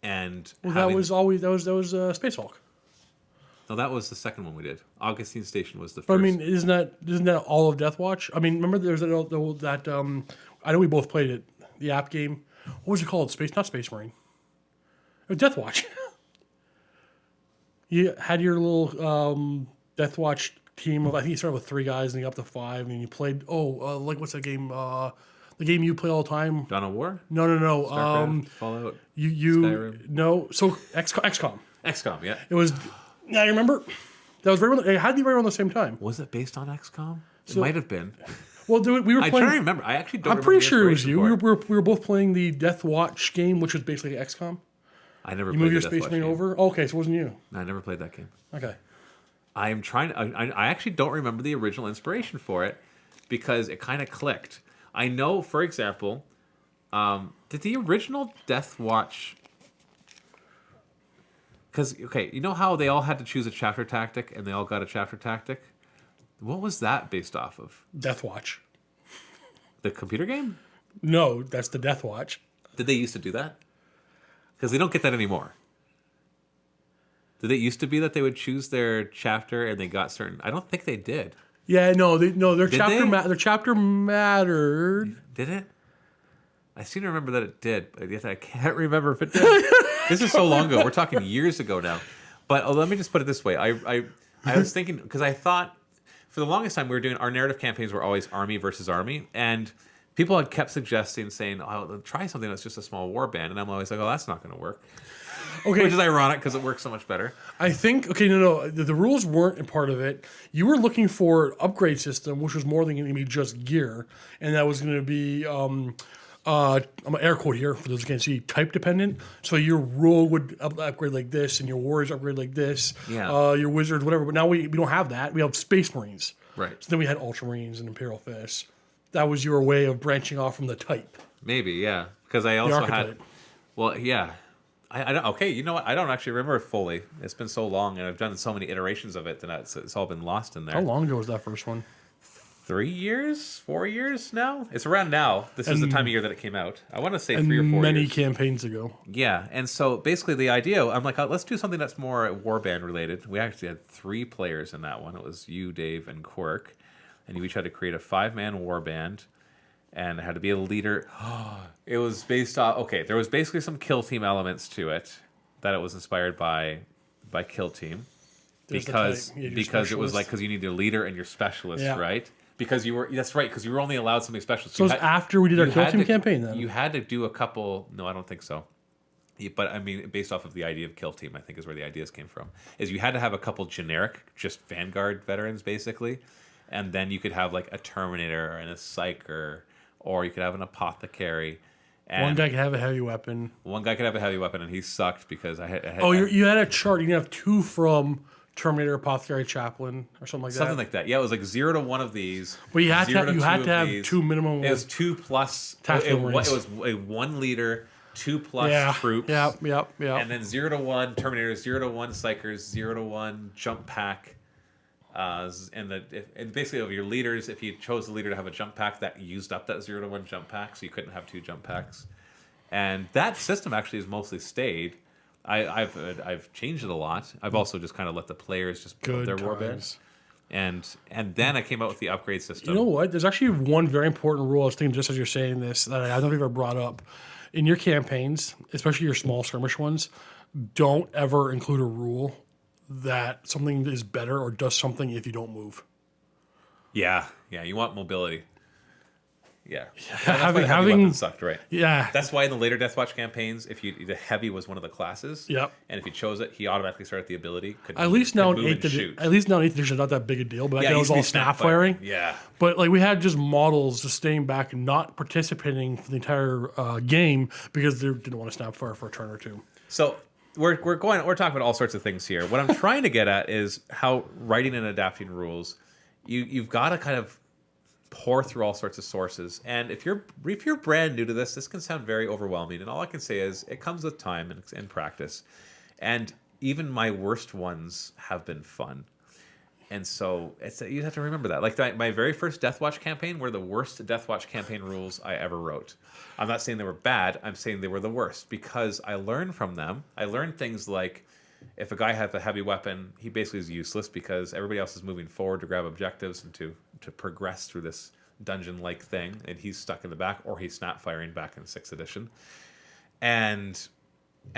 and Well, having, that was Space Hulk. no, that was the second one we did. Augustine Station was the first. But I mean, isn't that all of Deathwatch? I mean, remember there's that I know we both played it, the app game. What was it called? Not Space Marine. It was Deathwatch. You had your little Deathwatch team of, I think you started with 3 guys and you got up to 5, and you played like what's that game? The game you play all the time. Dawn of War, No. StarCraft, Fallout, You Skyrim. no. So XCOM. XCOM. Yeah, It was. Now you remember. That was right around. It had to be right around the same time. was it based on XCOM? It might have been. Well, we were I playing. try to remember. I actually don't. I'm remember pretty the sure it was inspiration you. for We were both playing the Death Watch game, which was basically XCOM. I never You played move your the Space Deathwatch Marine game. over. Oh, okay, so it wasn't you. I never played that game. Okay. I am trying. I actually don't remember the original inspiration for it because it kind of clicked. I know, for example, did the original Death Watch? Because okay, you know how they all had to choose a chapter tactic and they all got a chapter tactic. What was that based off of? Death Watch. The computer game? No, that's the Death Watch. Did they used to do that? Because they don't get that anymore. Did it used to be that they would choose their chapter and they got certain? I don't think they did. Yeah, no, their Did chapter they? their chapter mattered. Did it? I seem to remember that it did, but yet I can't remember if it did. This is so long ago. We're talking years ago now. But let me just put it this way. I was thinking, because I thought for the longest time we were doing, our narrative campaigns were always army versus army. And people had kept suggesting, saying, oh, try something that's just a small war band. And I'm always like, oh, that's not going to work. Okay. Which is ironic because it works so much better. I think, okay, no, the rules weren't a part of it. You were looking for an upgrade system, which was more than going to be just gear. And that was going to be, I'm an air quote here for those who can't see, type dependent. So your rule would upgrade like this, and your warriors upgrade like this. Yeah. Your wizards, whatever. But now we don't have that. We have Space Marines. Right. So then we had Ultramarines and Imperial Fists. That was your way of branching off from the type. Maybe, yeah. Because I also had, archetype. well, yeah. I don't, okay, you know what? I don't actually remember it fully. It's been so long, and I've done so many iterations of it that it's all been lost in there. How long ago was that first one? 3 years? 4 years now? It's around now. This is the time of year that it came out. I want to say 3 or 4 Many years. campaigns ago. Yeah, and so basically the idea, I'm like, let's do something that's more warband related. We actually had 3 players in that one. It was you, Dave, and Quirk. And you each had to create a 5-man warband. And it had to be a leader. It was based off, okay, there was basically some Kill Team elements to it that it was inspired by Kill Team. There's the Because type. You had your because it was specialist. like, because you need your leader and your specialist, Yeah. right? Because you were, that's right, because you were only allowed something specialist. So You it was after we did our you Kill had Team to- campaign then? You had to do a couple, no, I don't think so. But I mean, based off of the idea of Kill Team, I think is where the ideas came from. Is you had to have a couple generic, just Vanguard veterans, basically. And then you could have like a Terminator and a Psyker, or you could have an Apothecary. And One guy could have a heavy weapon. one guy could have a heavy weapon, and he sucked because I had Oh, you had a chart. You can have 2 from Terminator, Apothecary, Chaplain, or something like something that. like that. Yeah, it was like 0 to 1 of these. But you had 0 to two of have these. 2 minimum. It was 2 plus. Tactical It Marines. was a 1 leader, 2 plus yeah, troops. Yep. And then 0 to 1 Terminators, 0 to 1 Psychers, 0 to 1 Jump Pack. And basically of your leaders, if you chose the leader to have a jump pack, that used up that 0 to 1 jump pack, so you couldn't have 2 jump packs. And that system actually has mostly stayed. I've changed it a lot. I've also just kind of let the players just build Good their warband. times. And then I came out with the upgrade system. You know what? There's actually one very important rule I was thinking just as you're saying this that I don't think I've ever brought up. In your campaigns, especially your small skirmish ones, don't ever include a rule that something is better or does something if you don't move. Yeah, you want mobility. Yeah. Having- weapons sucked, right? Yeah. That's why in the later Deathwatch campaigns, the heavy was one of the classes. Yep. And if you chose it, he automatically started the ability. At least now in move and 8th shoot. edition, not that big a deal, but back Yeah, then it it used was to be all snap firing. Yeah. But like we had just models just staying back and not participating for the entire game because they didn't want to snap fire for a turn or 2. So we're talking about all sorts of things here. What I'm trying to get at is how writing and adapting rules, you've got to kind of pour through all sorts of sources. And if you're brand new to this can sound very overwhelming. And all I can say is it comes with time and practice. And even my worst ones have been fun. And so you have to remember that. Like my very first Deathwatch campaign were the worst Deathwatch campaign rules I ever wrote. I'm not saying they were bad. I'm saying they were the worst because I learned from them. I learned things like if a guy has a heavy weapon, he basically is useless because everybody else is moving forward to grab objectives and to progress through this dungeon-like thing, and he's stuck in the back, or he's snap firing back in 6th edition. And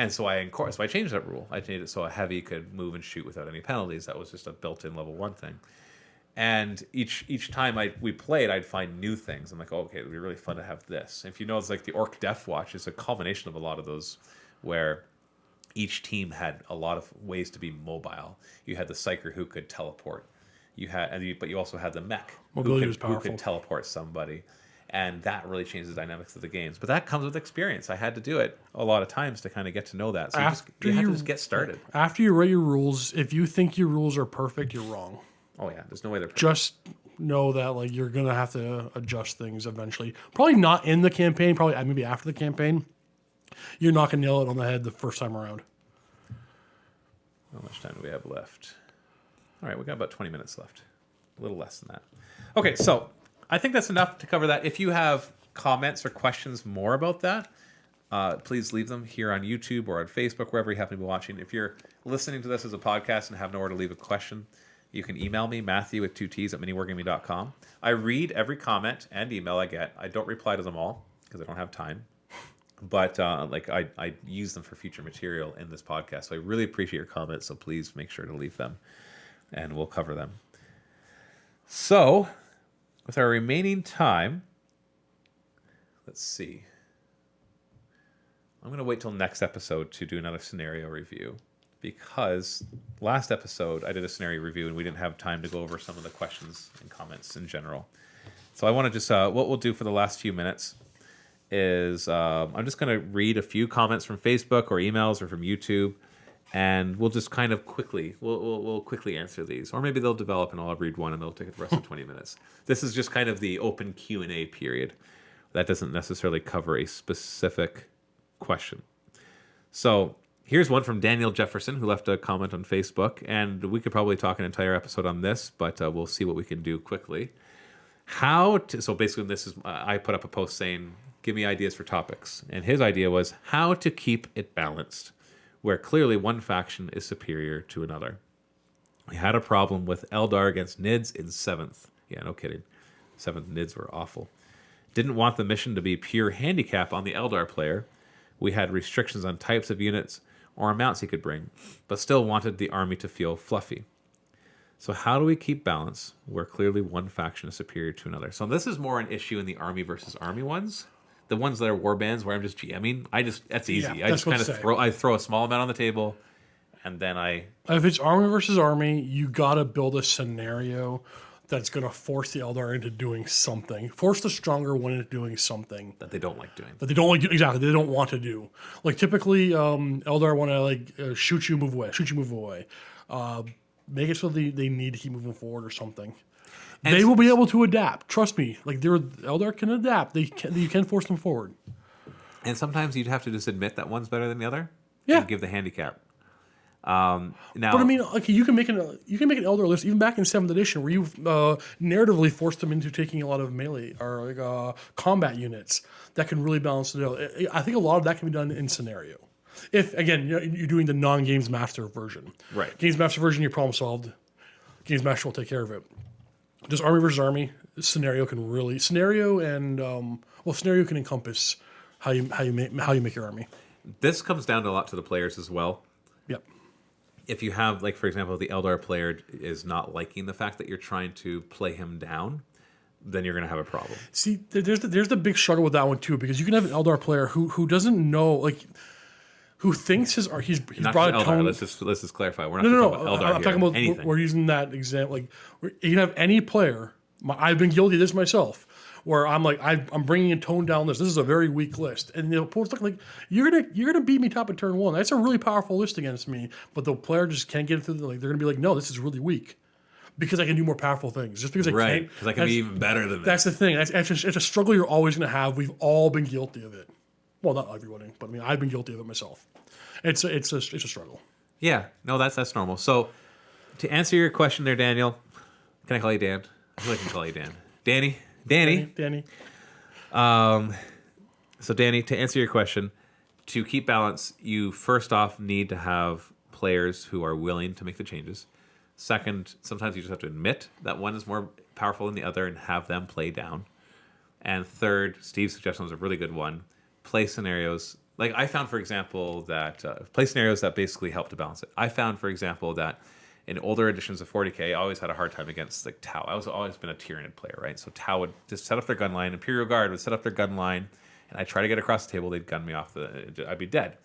so I changed that rule. I changed it so a heavy could move and shoot without any penalties. That was just a built-in level 1 thing. And each time we played, I'd find new things. I'm like, oh, okay, it'd be really fun to have this. And if you know, it's like the Orc Death Watch is a culmination of a lot of those where each team had a lot of ways to be mobile. You had the Psyker who could teleport. But you also had the mech who could teleport somebody. And that really changes the dynamics of the games. But that comes with experience. I had to do it a lot of times to kind of get to know that. So you have to just get started. After you write your rules, if you think your rules are perfect, you're wrong. Oh, yeah. There's no way they're perfect. Just know that like you're going to have to adjust things eventually. Probably not in the campaign. Probably maybe after the campaign. You're not going to nail it on the head the first time around. How much time do we have left? All right, we got about 20 minutes left. A little less than that. Okay, so I think that's enough to cover that. If you have comments or questions more about that, please leave them here on YouTube or on Facebook, wherever you happen to be watching. If you're listening to this as a podcast and have nowhere to leave a question, you can email me, Matthew with 2 T's at MiniWarGaming.com. I read every comment and email I get. I don't reply to them all because I don't have time. But I use them for future material in this podcast. So I really appreciate your comments. So please make sure to leave them, and we'll cover them. So, with our remaining time, let's see. I'm going to wait till next episode to do another scenario review because last episode I did a scenario review and we didn't have time to go over some of the questions and comments in general. So I want to just what we'll do for the last few minutes is I'm just going to read a few comments from Facebook or emails or from YouTube, and we'll just kind of we'll quickly answer these, or maybe they'll develop and I'll read one and they'll take the rest of 20 minutes. This is just kind of the open Q&A period. That doesn't necessarily cover a specific question. So here's one from Daniel Jefferson, who left a comment on Facebook, and we could probably talk an entire episode on this, but we'll see what we can do quickly. So basically this is, I put up a post saying, give me ideas for topics. And his idea was how to keep it balanced, where clearly one faction is superior to another. We had a problem with Eldar against Nids in 7th. Yeah, no kidding. 7th Nids were awful. Didn't want the mission to be pure handicap on the Eldar player. We had restrictions on types of units or amounts he could bring, but still wanted the army to feel fluffy. So how do we keep balance where clearly one faction is superior to another? So this is more an issue in the army versus army ones. The ones that are warbands where I'm just GMing, that's easy. Yeah, I just kind of throw a small amount on the table, and then If it's army versus army, you got to build a scenario that's going to force the Eldar into doing something. Force the stronger one into doing something that they don't like doing. That they don't like, exactly, they don't want to do. Like typically, Eldar want to shoot you, move away. Make it so they need to keep moving forward or something. And they will be able to adapt. Trust me. Like Eldar can adapt. You can force them forward. And sometimes you'd have to just admit that one's better than the other. Yeah. And give the handicap. Now, but I mean, like you can make an Eldar list even back in 7th edition where you've narratively forced them into taking a lot of melee or like combat units that can really balance it out. I think a lot of that can be done in scenario. If again you're doing the non-Games Master version, right? Games Master version, you're problem solved. Games Master will take care of it. Just army versus army scenario can really scenario can encompass how you make your army. This comes down a lot to the players as well. Yep. If you have, like, for example, the Eldar player is not liking the fact that you're trying to play him down, then you're going to have a problem. See, there's the big struggle with that one too, because you can have an Eldar player who doesn't know, like, who thinks he's brought a tone. Let's just clarify. We're not talking about Eldar. I'm talking about anything. We're using that example. Like, you can have any player. I've been guilty of this myself, where I'm like, I'm bringing a tone down this. This is a very weak list, and the opponent's like, you're gonna beat me top of turn 1. That's a really powerful list against me, but the player just can't get it through. They're gonna be like, no, this is really weak. because I can do more powerful things. Just because I Right, can't. because I can be even better than That's that. the thing. It's a struggle you're always going to have. We've all been guilty of it. Well, not everybody, but I mean, I've been guilty of it myself. It's a struggle. Yeah, no, that's normal. So, to answer your question there, Daniel, can I call you Dan? I feel like I can call you Dan. Danny. Danny. So, Danny, to answer your question, to keep balance, you first off need to have players who are willing to make the changes. Second, sometimes you just have to admit that one is more powerful than the other and have them play down. And third, Steve's suggestion was a really good one. Play scenarios. Like I found, for example, that play scenarios that basically help to balance it. I found, for example, that in older editions of 40K, I always had a hard time against like Tau. I was always been a Tyranid player, right? So Tau would just set up their gun line. Imperial Guard would set up their gun line, and I'd try to get across the table. They'd gun me off I'd be dead.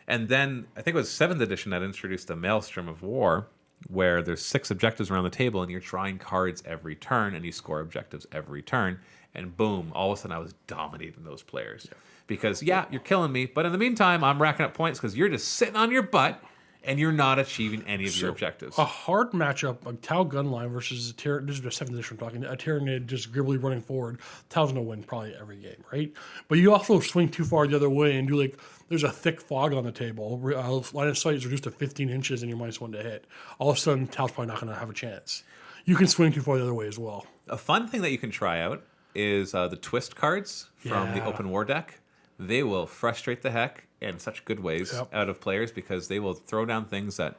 And then I think it was 7th edition that introduced the Maelstrom of War, where there's 6 objectives around the table, and you're drawing cards every turn, and you score objectives every turn. And boom, all of a sudden I was dominating those players. Yeah. Because, yeah, you're killing me, but in the meantime, I'm racking up points because you're just sitting on your butt, and you're not achieving any of your objectives. A hard matchup, like Tau Gunline versus a Tyranid, this is the 7th edition I'm talking, a Tyranid just gribbly running forward. Tau's going to win probably every game, right? But you also swing too far the other way and do like, there's a thick fog on the table. Line of sight is reduced to 15 inches and you're -1 to hit. All of a sudden, Tau's probably not going to have a chance. You can swing too far the other way as well. A fun thing that you can try out is the twist cards from the open war deck. They will frustrate the heck in such good ways out of players because they will throw down things that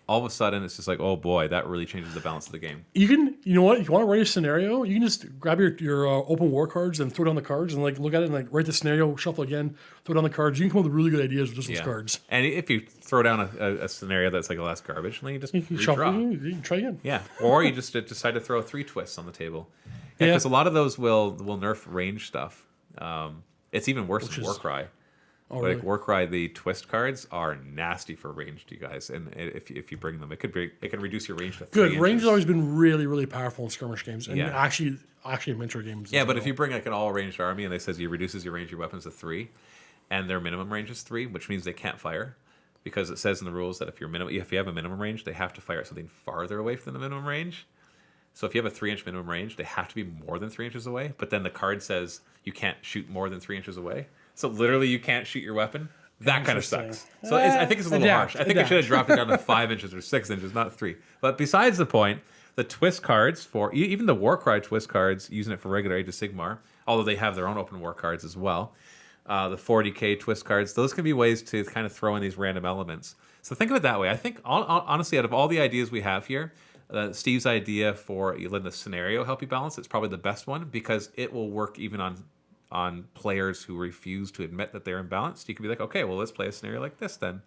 all of a sudden it's just like, oh boy, that really changes the balance of the game. You know what? If you want to write a scenario, you can just grab your open war cards and throw down the cards and like look at it and like write the scenario, shuffle again, throw down the cards. You can come up with really good ideas with just those cards. And if you throw down a scenario that's like a less garbage, then you just redraw. You can try again. Yeah, or you just decide to throw 3 twists on the table. Yeah, because a lot of those will nerf range stuff. It's even worse than Warcry. Oh, really? Like Warcry, the twist cards are nasty for ranged, you guys. And if you bring them, it can reduce your range to 3 inches. Range has always been really, really powerful in skirmish games, and actually in miniature games. Yeah, but if you bring like an all ranged army and they says it reduces your range of your weapons to 3, and their minimum range is 3, which means they can't fire, because it says in the rules that if you have a minimum range, they have to fire at something farther away from the minimum range. So if you have a 3-inch minimum range, they have to be more than 3 inches away. But then the card says you can't shoot more than 3 inches away. So literally, you can't shoot your weapon. That kind of sucks. So I think it's a little harsh. I think I should have dropped it down to 5 inches or 6 inches, not 3. But besides the point, the twist cards for even the Warcry twist cards, using it for regular Age of Sigmar, although they have their own open war cards as well. The 40K twist cards, those can be ways to kind of throw in these random elements. So think of it that way. I think honestly, out of all the ideas we have here, Steve's idea for letting the scenario help you balance, it's probably the best one because it will work even on players who refuse to admit that they're imbalanced. You can be like, okay, well, let's play a scenario like this then.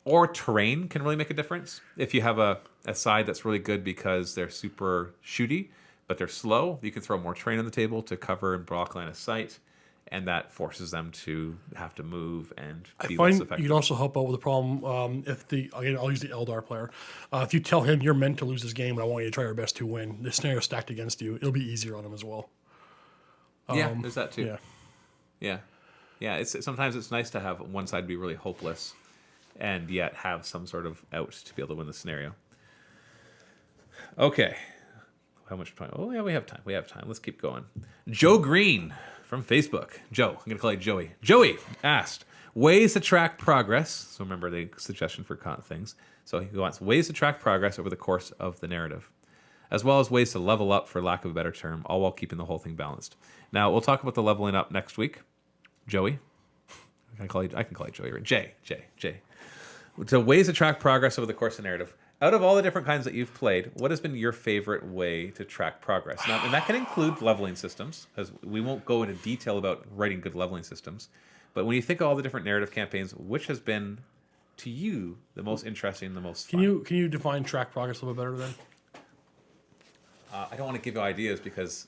Or terrain can really make a difference. If you have a side that's really good because they're super shooty, but they're slow, you can throw more terrain on the table to cover and block line of sight, and that forces them to have to move and be less effective. You can also help out with the problem I'll use the Eldar player. If you tell him you're meant to lose this game, but I want you to try your best to win, the scenario stacked against you, it'll be easier on him as well. There's that too. Yeah. Sometimes it's nice to have one side be really hopeless, and yet have some sort of out to be able to win the scenario. Okay, how much time? Oh yeah, we have time. Let's keep going. Joe Green from Facebook. Joe, I'm gonna call you Joey. Joey asked ways to track progress. So remember the suggestion for things. So he wants ways to track progress over the course of the narrative, as well as ways to level up, for lack of a better term, all while keeping the whole thing balanced. Now, we'll talk about the leveling up next week. Joey. I can call you Joey. Right? Jay. So ways to track progress over the course of the narrative. Out of all the different kinds that you've played, what has been your favorite way to track progress? Now, and that can include leveling systems, because we won't go into detail about writing good leveling systems. But when you think of all the different narrative campaigns, which has been, to you, the most interesting, the most fun? Can you define track progress a little bit better then? I don't want to give you ideas because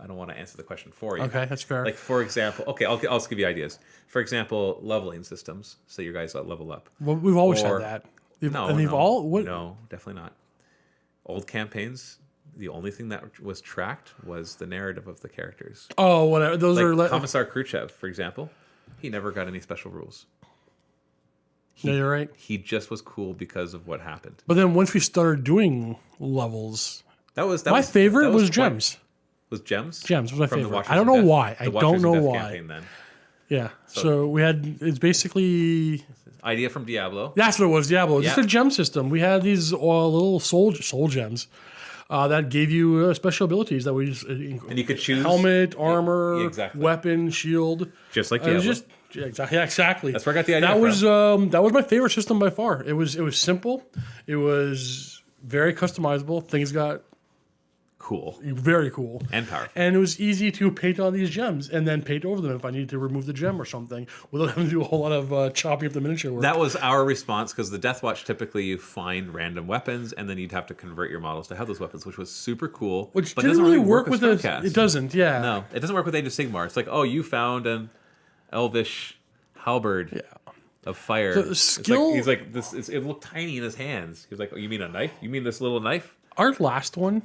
I don't want to answer the question for you. Okay, that's fair. Like, for example, I'll just give you ideas. For example, leveling systems. So your guys level up. Well, we've always had that. No, definitely not. Old campaigns, the only thing that was tracked was the narrative of the characters. Oh, whatever. Those are Commissar Khrushchev, for example. He never got any special rules. No, you're right. He just was cool because of what happened. But then once we started doing levels, my That favorite was quite- Gems. Was Gems? Gems was my From the favorite. Watchers I don't of know Death- why. the I Watchers don't of know Death why. Campaign, then. Yeah. So we had, it's basically, Idea from Diablo. that's what it was, Diablo. Just Yeah. a gem system. We had these little soul gems that gave you special abilities that we just, And you could choose helmet, armor, Yeah, exactly. weapon, shield. Just like It Diablo. was just exactly. That's where I got the idea That was my favorite system by far. It was simple. It was very customizable. Things got Cool very cool and powerful. and it was easy to paint on these gems and then paint over them if I needed to remove the gem or something without having to do a whole lot of chopping up the miniature work. That was our response, because the Death Watch, typically you find random weapons and then you'd have to convert your models to have those weapons, which was super cool. Which but didn't doesn't really work with it. Stormcast. It doesn't, yeah. No, it doesn't work with Age of Sigmar. It's like, oh, you found an elvish halberd of fire. The skill- He's like this. It looked tiny in his hands. He was like, oh, you mean a knife? You mean this little knife? Our last one,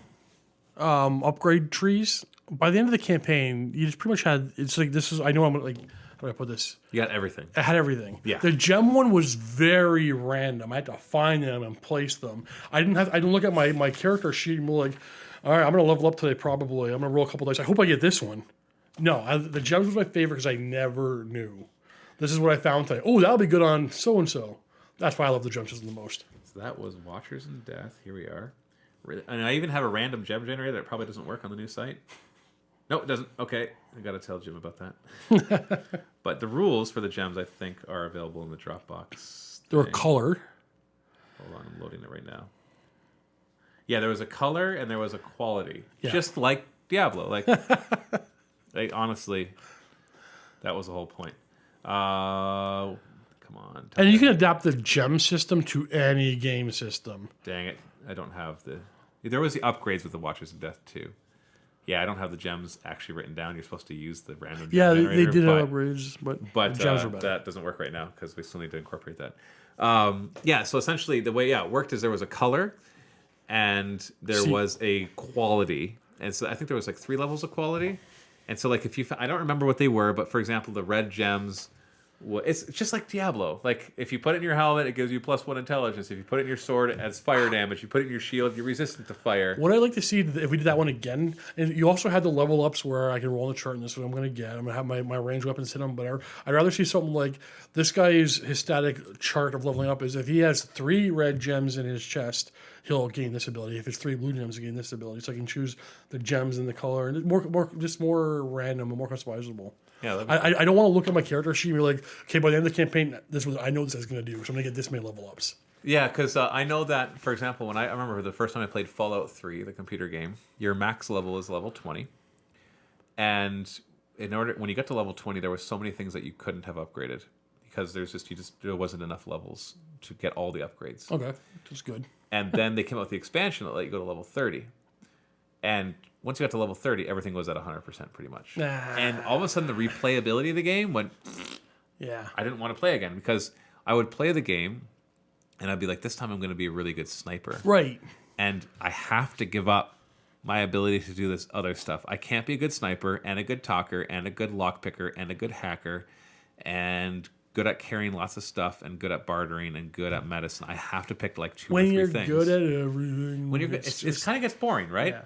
upgrade trees, by the end of the campaign, you just pretty much had, it's like, this is, I know I'm like, how do I put this? You got everything. It had everything. Yeah. The gem one was very random. I had to find them and place them. I didn't look at my character sheet and be like, all right, I'm gonna level up today probably. I'm gonna roll a couple dice. I hope I get this one. No, the gems was my favorite because I never knew. This is what I found today. Oh, that'll be good on so and so. That's why I love the gem system the most. So that was Watchers in Death. Here we are. And I even have a random gem generator that probably doesn't work on the new site. No, it doesn't. Okay, I got to tell Jim about that. But the rules for the gems, I think, are available in the Dropbox. They were thing. colored. Hold on, I'm loading it right now. Yeah, there was a color and there was a quality, Yeah. just like Diablo. Like, honestly, that was the whole point. Come on. And you can adapt the gem system to any game system. Dang it, I don't have the. There was the upgrades with the Watchers of Death too. Yeah, I don't have the gems actually written down. You're supposed to use the random. Yeah, gem they generator, did but, upgrades, but but the gems are better. that doesn't work right now because we still need to incorporate that. Yeah, so essentially the way it worked is there was a color, and there was a quality, and so I think there was like 3 levels of quality, and so like if you, I don't remember what they were, but for example, the red gems. Well, it's just like Diablo. Like, if you put it in your helmet, it gives you +1 intelligence. If you put it in your sword, it adds fire damage. You put it in your shield, you're resistant to fire. What I'd like to see if we did that one again, and you also had the level ups where I can roll on the chart and this is what I'm going to get. I'm going to have my range weapons hit him, but I'd rather see something like this guy's his static chart of leveling up is if he has 3 red gems in his chest, he'll gain this ability. If it's 3 blue gems, he'll gain this ability. So I can choose the gems and the color, and it's more random and more customizable. Yeah, I don't want to look at my character sheet and be like, okay, by the end of the campaign, I know this is going to do, so I'm going to get this many level ups. Yeah, because I know that, for example, when I remember the first time I played Fallout 3, the computer game, your max level is level 20. And when you get to level 20, there were so many things that you couldn't have upgraded because there wasn't enough levels to get all the upgrades. Okay, that's good. And then they came out with the expansion that let you go to level 30. And once you got to level 30, everything was at 100% pretty much. And all of a sudden, the replayability of the game went, Yeah. I didn't want to play again because I would play the game and I'd be like, this time I'm going to be a really good sniper. Right. And I have to give up my ability to do this other stuff. I can't be a good sniper and a good talker and a good lockpicker and a good hacker and good at carrying lots of stuff and good at bartering and good at medicine. I have to pick like 2 or 3 things. When you're good at everything. When you're good, it kind of gets boring, right?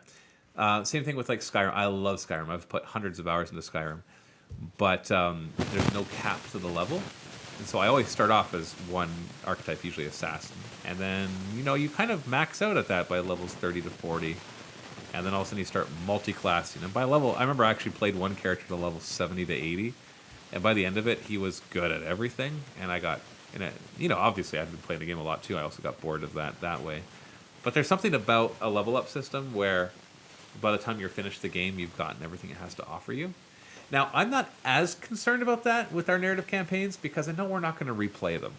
Yeah. Same thing with like Skyrim. I love Skyrim. I've put hundreds of hours into Skyrim, but there's no cap to the level, and so I always start off as one archetype, usually assassin, and then you kind of max out at that by levels 30 to 40, and then all of a sudden you start multi-classing. And by level, I remember I actually played one character to level 70 to 80, and by the end of it, he was good at everything, and I got, obviously I'd been playing the game a lot too. I also got bored of that way, but there's something about a level up system where by the time you're finished the game, you've gotten everything it has to offer you. Now, I'm not as concerned about that with our narrative campaigns because I know we're not going to replay them.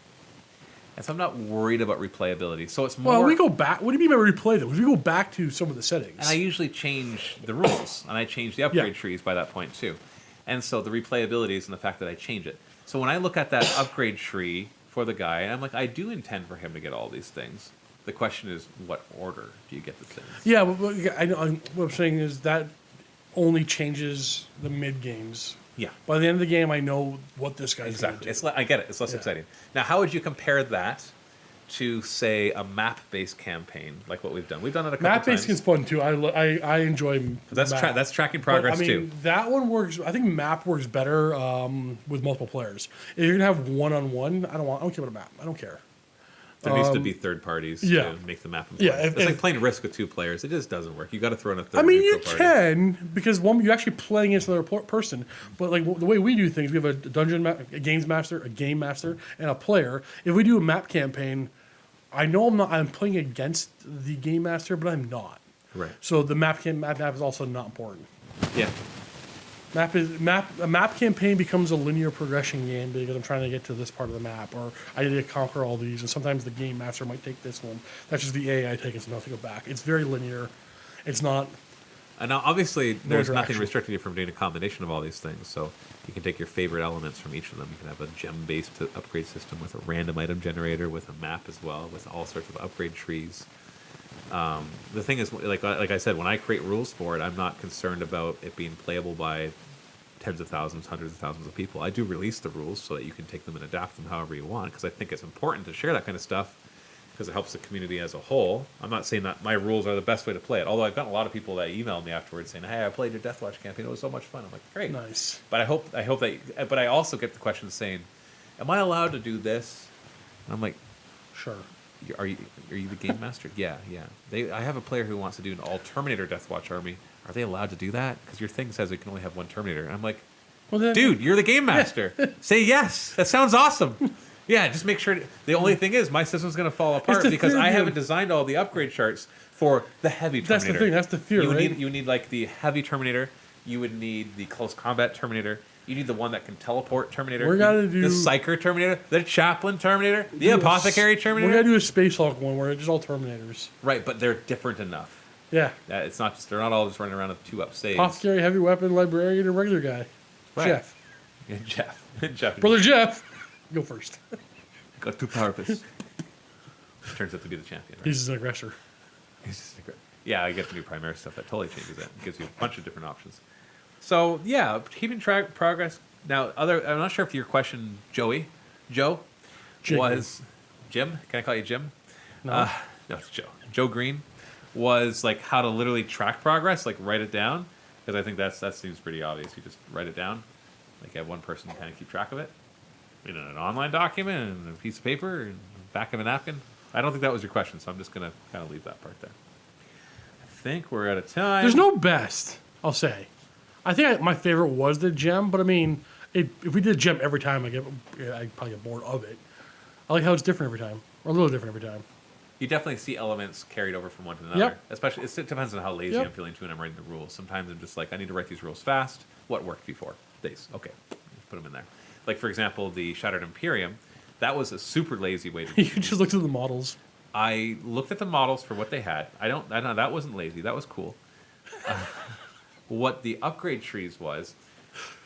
And so I'm not worried about replayability. So it's more... Well, we go back... What do you mean by replay them? We go back to some of the settings. And I usually change the rules. And I change the upgrade trees by that point, too. And so the replayability is in the fact that I change it. So when I look at that upgrade tree for the guy, I'm like, I do intend for him to get all these things. The question is, what order do you get the things? Yeah, but what I'm saying is that only changes the mid games. Yeah. By the end of the game, I know what this guy's going to Exactly. do. I get it. It's less exciting. Now, how would you compare that to, say, a map-based campaign like what we've done? We've done it a couple times. Map-based is fun too. I enjoy That's map. that's tracking But, progress I mean, too. that one works. I think map works better with multiple players. If you're gonna have one-on-one, I don't care about a map. I don't care. There needs to be third parties yeah. to make the map important. Yeah, It's like playing Risk with 2 players. It just doesn't work. You got to throw in a third. I mean, you neutral party. can because one you're actually playing against another person. But like the way we do things, we have a games master, a game master, and a player. If we do a map campaign, I know I'm playing against the game master, but I'm not. Right. So the map is also not important. Yeah. A map campaign becomes a linear progression game because I'm trying to get to this part of the map, or I need to conquer all these, and sometimes the game master might take this one. That's just the AI taking some to go back. It's very linear. It's not. And now, obviously, there's nothing interaction. restricting you from doing a combination of all these things. So you can take your favorite elements from each of them. You can have a gem-based upgrade system with a random item generator, with a map as well, with all sorts of upgrade trees. The thing is, like I said, when I create rules for it, I'm not concerned about it being playable by tens of thousands, hundreds of thousands of people. I do release the rules so that you can take them and adapt them however you want, because I think it's important to share that kind of stuff because it helps the community as a whole. I'm not saying that my rules are the best way to play it, although I've gotten a lot of people that email me afterwards saying, "Hey, I played your Deathwatch campaign. It was so much fun." I'm like, "Great, Nice." But I hope that. But I also get the question saying, "Am I allowed to do this?" And I'm like, Sure. Are you the game master? Yeah. I have a player who wants to do an all Terminator Deathwatch army. Are they allowed to do that? Because your thing says it can only have one Terminator. And I'm like, Well, then, dude, you're the game master. Say yes. That sounds awesome. Yeah, just make sure. The only thing is, my system's going to fall apart the because fear, I dude. haven't designed all the upgrade charts for the heavy That's Terminator. the thing. That's the fear, right? You need like the heavy Terminator. You would need the close combat Terminator. You need the one that can teleport Terminator. We're gonna do the Psyker Terminator, the Chaplain Terminator, the Apothecary Terminator. We're gonna do a Space Hulk one where it's just all Terminators. Right, but they're different enough. Yeah. That it's not just they're not all just running around with 2-up saves. Apothecary, heavy weapon, librarian, and regular guy. Right. Jeff. Yeah, Jeff. Brother Jeff. Go first. Got 2 power fists. Turns out to be the champion. Right? He's just an aggressor. He's just yeah, I get the new Primera stuff. That totally changes it. It gives you a bunch of different options. So yeah, keeping track progress. Now, I'm not sure if your question, Joe, Jim. was Jim. Can I call you Jim? No. No, it's Joe. Joe Green was like how to literally track progress, like write it down, because I think that seems pretty obvious. You just write it down, like you have one person kind of keep track of it in an online document and a piece of paper and back of a napkin. I don't think that was your question, so I'm just gonna kind of leave that part there. I think we're out of time. There's no best, I'll say. I think my favorite was the gem, but I mean, if we did gem every time, I'd probably get bored of it. I like how it's different every time, or a little different every time. You definitely see elements carried over from one to another. Yep. Especially, it depends on how lazy Yep. I'm feeling too, and I'm writing the rules. Sometimes I'm just like, I need to write these rules fast. What worked before? These. Okay, just put them in there. Like for example, the Shattered Imperium. That was a super lazy way to. You just looked at the models. I looked at the models for what they had. I know that wasn't lazy. That was cool. What the upgrade trees was,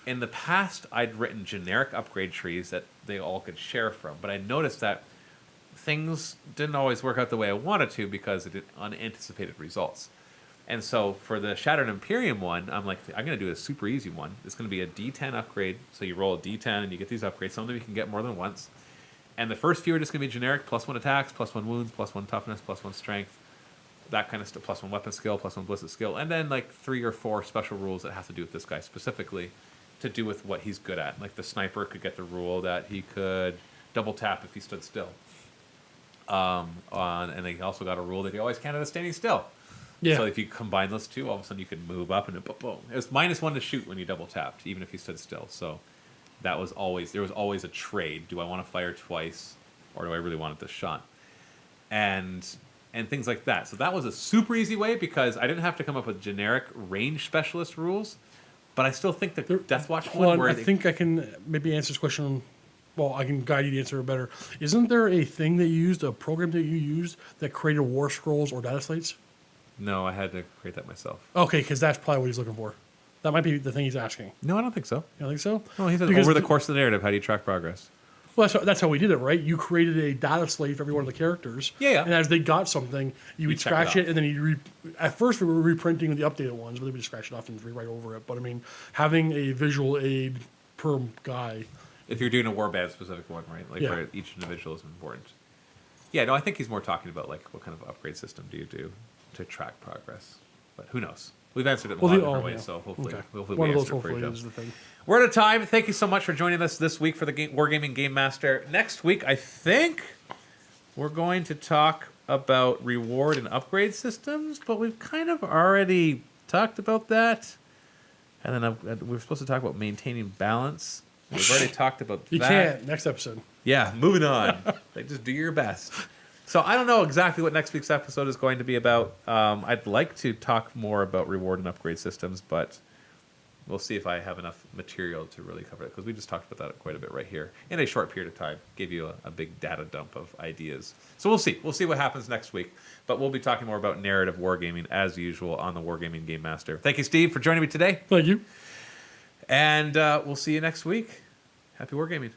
in the past, I'd written generic upgrade trees that they all could share from. But I noticed that things didn't always work out the way I wanted to because it did unanticipated results. And so for the Shattered Imperium one, I'm like, I'm going to do a super easy one. It's going to be a D10 upgrade. So you roll a D10 and you get these upgrades. Some of them you can get more than once. And the first few are just going to be generic, +1 attacks, +1 wounds, +1 toughness, +1 strength, that kind of stuff, +1 weapon skill, +1 ballistic skill, and then like 3 or 4 special rules that have to do with this guy specifically to do with what he's good at. Like the sniper could get the rule that he could double tap if he stood still. And they also got a rule that he always counted as standing still. Yeah. So if you combine those two, all of a sudden you could move up and boom, boom. It was -1 to shoot when you double tapped, even if you stood still. So there was always a trade. Do I want to fire twice, or do I really want it this shot? And things like that. So that was a super easy way because I didn't have to come up with generic range specialist rules. But I still think the Deathwatch one, where I think I can maybe answer this question. Well, I can guide you to answer it better. Isn't there a thing that you used, a program that you used that created war scrolls or data slates? No, I had to create that myself. Okay, because that's probably what he's looking for. That might be the thing he's asking. No, I don't think so. You don't think so? No, he said Because over the course of the narrative, how do you track progress? Well, that's how we did it, right? You created a data slate for every one of the characters. Yeah. And as they got something, you would check scratch it it, and then at first we were reprinting the updated ones, but then we just scratch it off and rewrite over it. But I mean, having a visual aid per guy. If you're doing a warband specific one, right? Like Yeah. where each individual is important. Yeah, no, I think he's more talking about like what kind of upgrade system do you do to track progress. But who knows? We've answered it in a lot of different ways, so hopefully, Okay. hopefully One we of those answered it for hopefully you, is Joe. the thing. We're out of time. Thank you so much for joining us this week for the Wargaming Game Master. Next week, I think we're going to talk about reward and upgrade systems, but we've kind of already talked about that. And then we're supposed to talk about maintaining balance. We've already talked about You that. can't. Next episode. Yeah, moving on. Like, just do your best. So I don't know exactly what next week's episode is going to be about. I'd like to talk more about reward and upgrade systems, but we'll see if I have enough material to really cover it, because we just talked about that quite a bit right here in a short period of time. Gave you a big data dump of ideas. So we'll see. We'll see what happens next week. But we'll be talking more about narrative wargaming as usual on the Wargaming Game Master. Thank you, Steve, for joining me today. Thank you. And we'll see you next week. Happy wargaming.